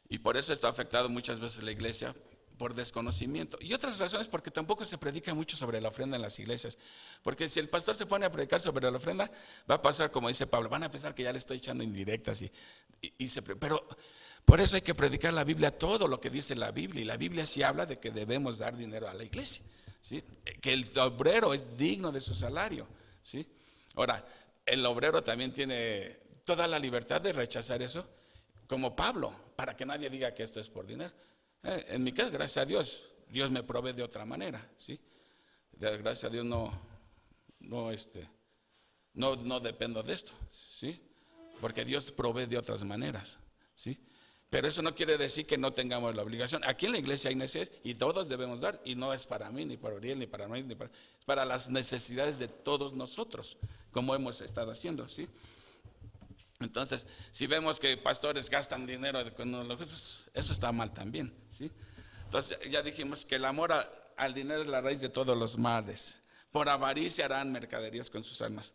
Y por eso esto ha afectado muchas veces la iglesia por desconocimiento. Y otras razones porque tampoco se predica mucho sobre la ofrenda en las iglesias. Porque si el pastor se pone a predicar sobre la ofrenda, va a pasar como dice Pablo, van a pensar que ya le estoy echando indirectas. Pero por eso hay que predicar la Biblia, todo lo que dice la Biblia. Y la Biblia sí habla de que debemos dar dinero a la iglesia, ¿sí? Que el obrero es digno de su salario, ¿sí? Ahora, el obrero también tiene toda la libertad de rechazar eso, como Pablo, para que nadie diga que esto es por dinero. En mi caso, gracias a Dios, Dios me provee de otra manera, ¿sí? Gracias a Dios no no dependo de esto, ¿sí? Porque Dios provee de otras maneras, ¿sí? Pero eso no quiere decir que no tengamos la obligación. Aquí en la iglesia hay necesidades y todos debemos dar, y no es para mí, ni para Uriel, ni para mí, es para las necesidades de todos nosotros, como hemos estado haciendo, ¿sí? Entonces, si vemos que pastores gastan dinero, pues eso está mal también, ¿sí? Entonces, ya dijimos que el amor al dinero es la raíz de todos los males. Por avaricia harán mercaderías con sus almas.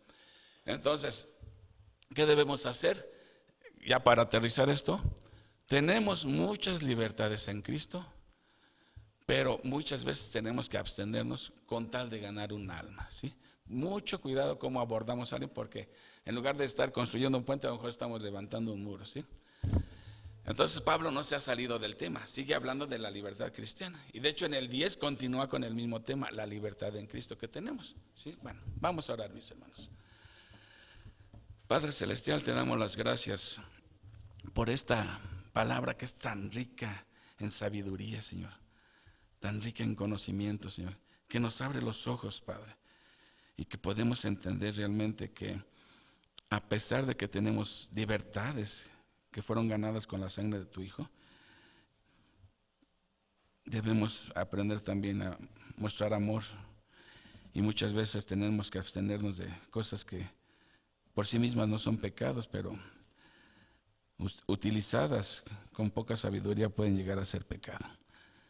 Entonces, ¿qué debemos hacer? Ya para aterrizar esto, tenemos muchas libertades en Cristo, pero muchas veces tenemos que abstenernos con tal de ganar un alma, ¿sí? Mucho cuidado cómo abordamos a alguien, porque en lugar de estar construyendo un puente, a lo mejor estamos levantando un muro, ¿sí? Entonces Pablo no se ha salido del tema, sigue hablando de la libertad cristiana. Y de hecho en el 10 continúa con el mismo tema, la libertad en Cristo que tenemos, ¿sí? Bueno, vamos a orar, mis hermanos. Padre Celestial, te damos las gracias por esta palabra que es tan rica en sabiduría, Señor, tan rica en conocimiento, Señor, que nos abre los ojos, Padre, y que podemos entender realmente que a pesar de que tenemos libertades que fueron ganadas con la sangre de tu Hijo, debemos aprender también a mostrar amor, y muchas veces tenemos que abstenernos de cosas que por sí mismas no son pecados, pero utilizadas con poca sabiduría pueden llegar a ser pecado.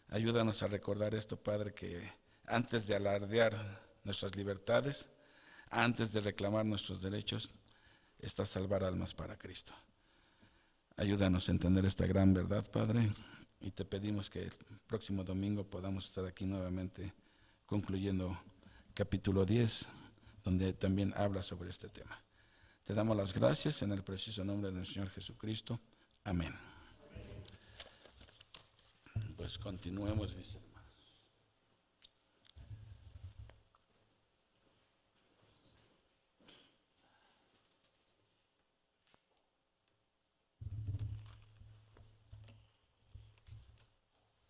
Ayúdanos a recordar esto, Padre, que antes de alardear nuestras libertades, antes de reclamar nuestros derechos, está salvar almas para Cristo. Ayúdanos a entender esta gran verdad, Padre, y te pedimos que el próximo domingo podamos estar aquí nuevamente concluyendo capítulo 10, donde también habla sobre este tema. Te damos las gracias en el preciso nombre del Señor Jesucristo. Amén. Pues continuemos, mis hermanos.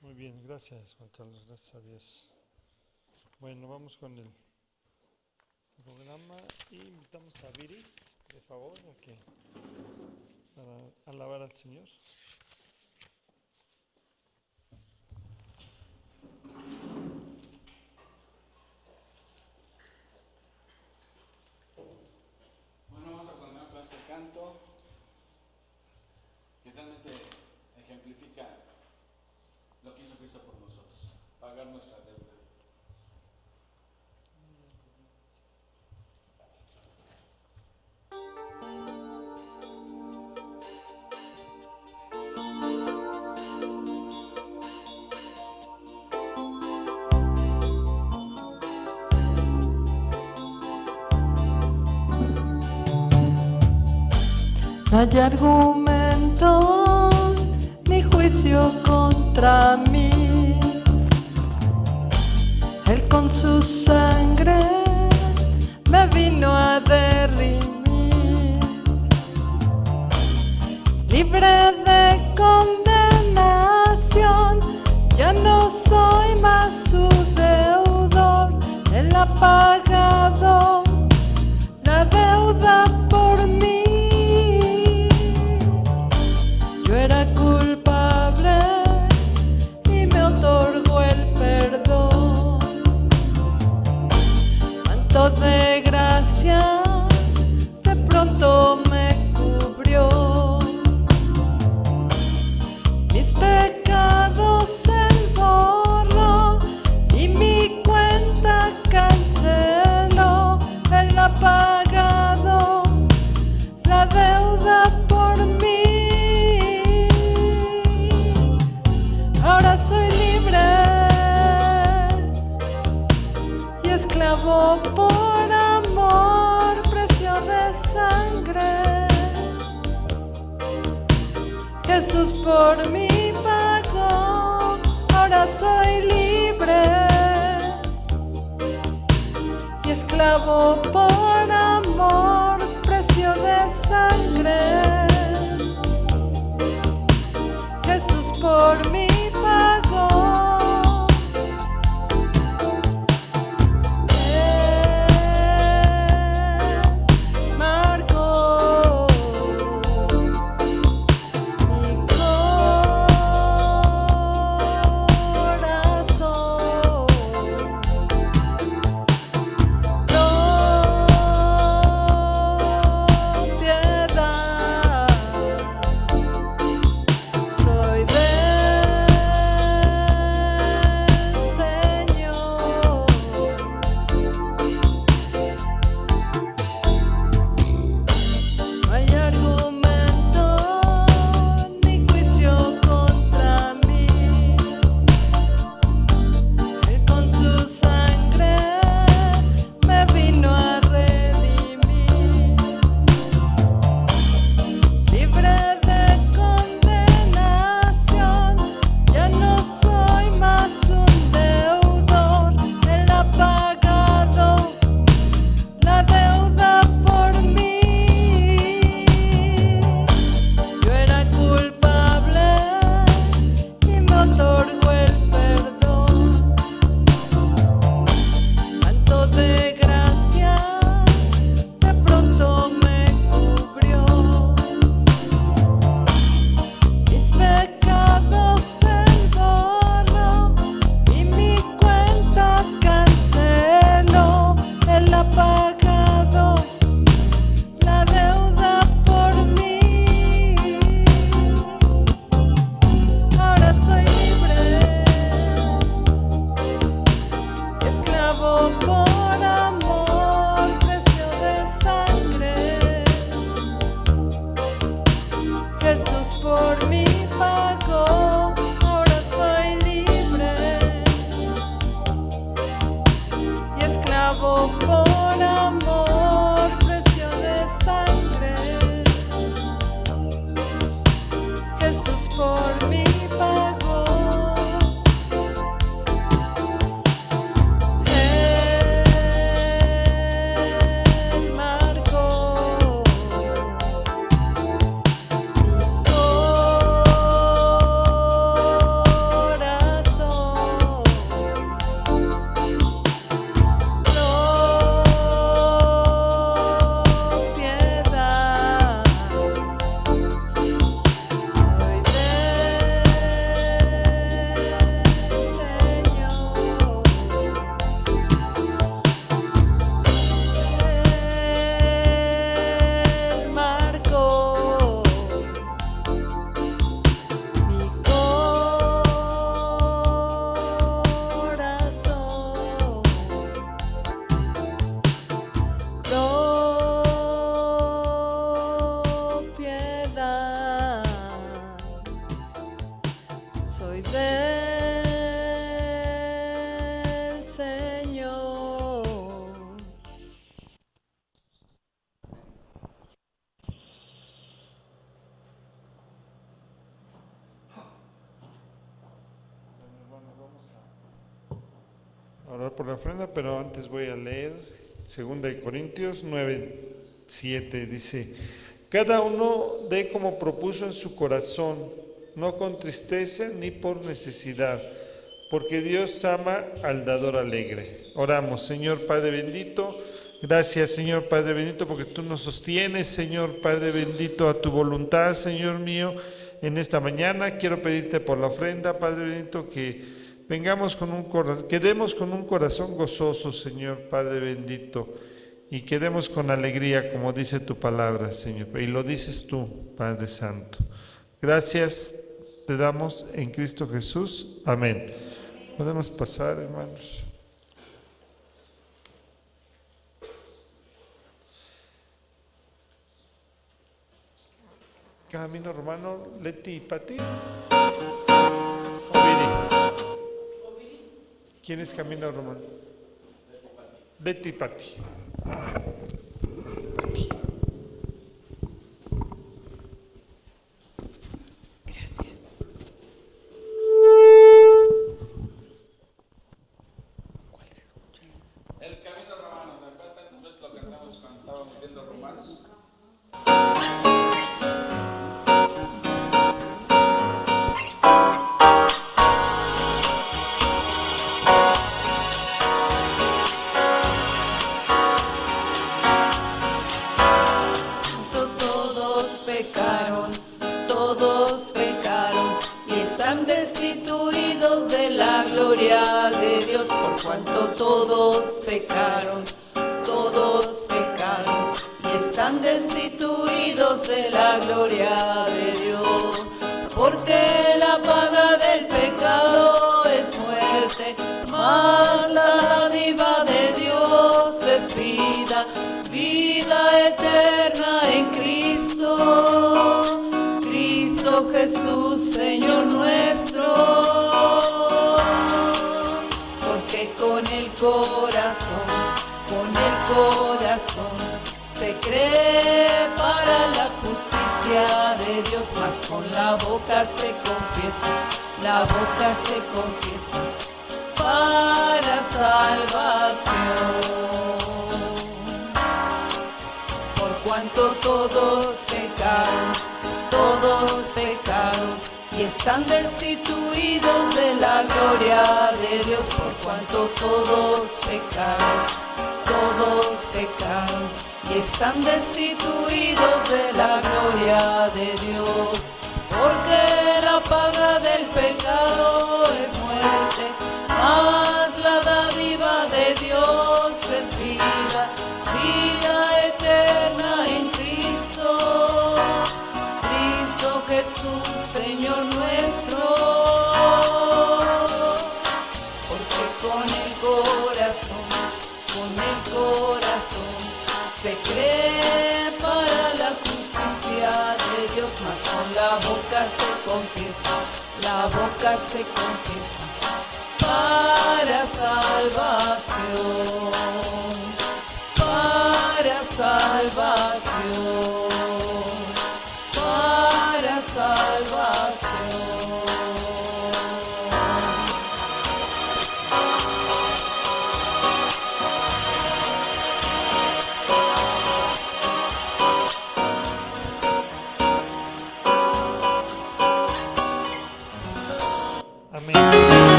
Muy bien, gracias Juan Carlos, gracias a Dios. Bueno, vamos con el programa y invitamos a Viri, de favor, para alabar al Señor. Bueno, vamos a continuar con este canto que realmente ejemplifica lo que hizo Cristo por nosotros, pagar nuestra deuda. No hay argumentos ni juicio contra mí. Él con su sangre me vino a derrimir. Libre de condenación, ya no soy más su deudor. Él ha pagado la deuda por mí. Yo era culpable y me otorgó el perdón. Manto de gracia de pronto me cubrió. Mis pecados él borró y mi cuenta canceló. Él ha pagado la deuda por mí. Ahora soy libre y esclavo por amor, precio de sangre. Jesús por mí pagó, ahora soy libre y esclavo por amor, precio de sangre. Jesús por mí pagó. soy del Señor. Orar por la ofrenda, pero antes voy a leer 2 Corintios 9:7. Dice: cada uno dé como propuso en su corazón, no con tristeza ni por necesidad, porque Dios ama al dador alegre. Oramos. Señor Padre bendito, gracias, Señor Padre bendito, porque tú nos sostienes, Señor Padre bendito, a tu voluntad, Señor mío. En esta mañana quiero pedirte por la ofrenda, Padre bendito, que vengamos con un corazón, quedemos con un corazón gozoso, Señor Padre bendito, y quedemos con alegría, como dice tu palabra, Señor, y lo dices tú, Padre Santo. Gracias te damos en Cristo Jesús. Amén. Podemos pasar, hermanos. Camino Romano, Leti y Pati. Oviri. ¿Quién es Camino Romano? Leti y Pati. El Camino Romano, ¿te acuerdas? Tantas veces lo cantamos cuando estábamos viendo Romanos. Todos pecaron y están destituidos de la gloria de Dios, por cuanto todos pecaron y están destituidos de la gloria de Dios, porque la paga del pecado es muerte, mas la dádiva de Dios es vida, vida eterna en Cristo Jesús, Señor nuestro. Porque con el corazón se cree para la justicia de Dios, mas con la boca se confiesa para salvación. Por cuanto todos pecaron y están destituidos de la gloria de Dios, por cuanto todos pecaron y están destituidos de la gloria de Dios, porque la paga del pecado es muerte, mas la dádiva de Dios es vida, vida eterna en Cristo Jesús, Señor nuestro. Porque con el corazón se cree para la justicia de Dios, mas con la boca se confiesa para salvación, para salvación.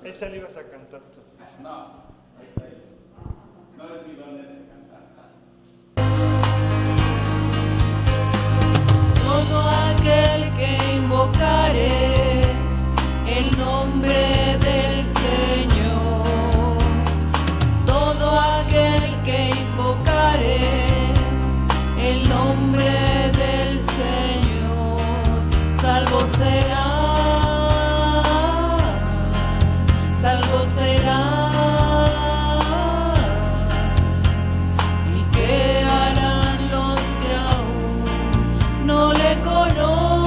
Esa le ibas a cantar tú. No es mi don ese cantar. Todo aquel que invocare el nombre del Señor, todo aquel que invocare el nombre del Señor, salvo será. Salvo será. ¿Y qué harán los que aún no le conocen?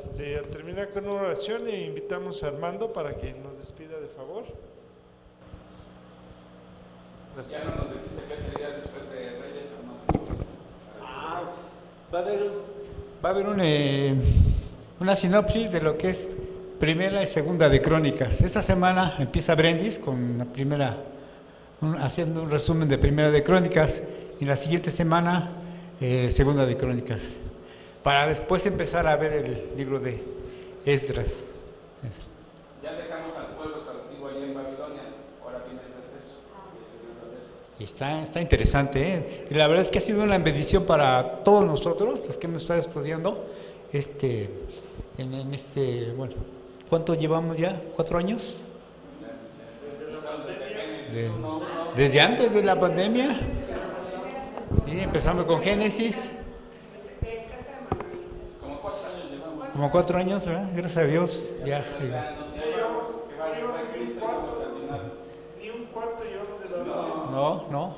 a terminar con una oración e invitamos a Armando para que nos despida de favor. Ya no Gracias. nos dijiste qué sería después de Reyes o no. Va a haber una sinopsis de lo que es primera y segunda de Crónicas. Esta semana empieza Brendis con la primera, haciendo un resumen de primera de Crónicas, y la siguiente semana segunda de Crónicas, para después empezar a ver el libro de Esdras. Ya dejamos al pueblo cautivo allá en Babilonia, ahora viene el regreso. Y ese libro de Esdras. Y está interesante, ¿eh? Y la verdad es que ha sido una bendición para todos nosotros, los que hemos estado estudiando bueno, ¿cuánto llevamos ya? ¿4 años? Desde antes de la pandemia. Sí, empezamos con Génesis. Como 4 años, ¿verdad? Gracias a Dios, ya. Ni un cuarto llevamos de la No.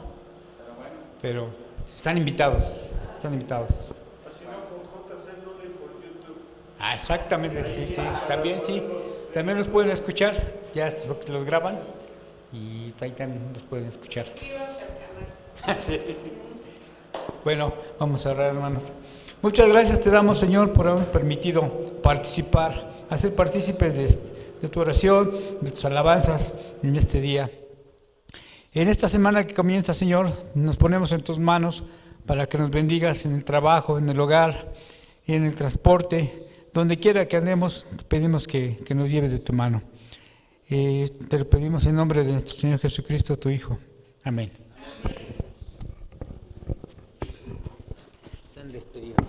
Pero están invitados. Así no, con JC Luna y por YouTube. Ah, exactamente, sí. También los pueden escuchar, ya los graban y ahí también los pueden escuchar. Sí. Bueno, vamos a orar, hermanos. Muchas gracias te damos, Señor, por habernos permitido participar, hacer partícipes de tu oración, de tus alabanzas en este día. En esta semana que comienza, Señor, nos ponemos en tus manos para que nos bendigas en el trabajo, en el hogar, en el transporte, donde quiera que andemos, te pedimos que nos lleves de tu mano. Te lo pedimos en nombre de nuestro Señor Jesucristo, tu Hijo. Amén. Están despedidos.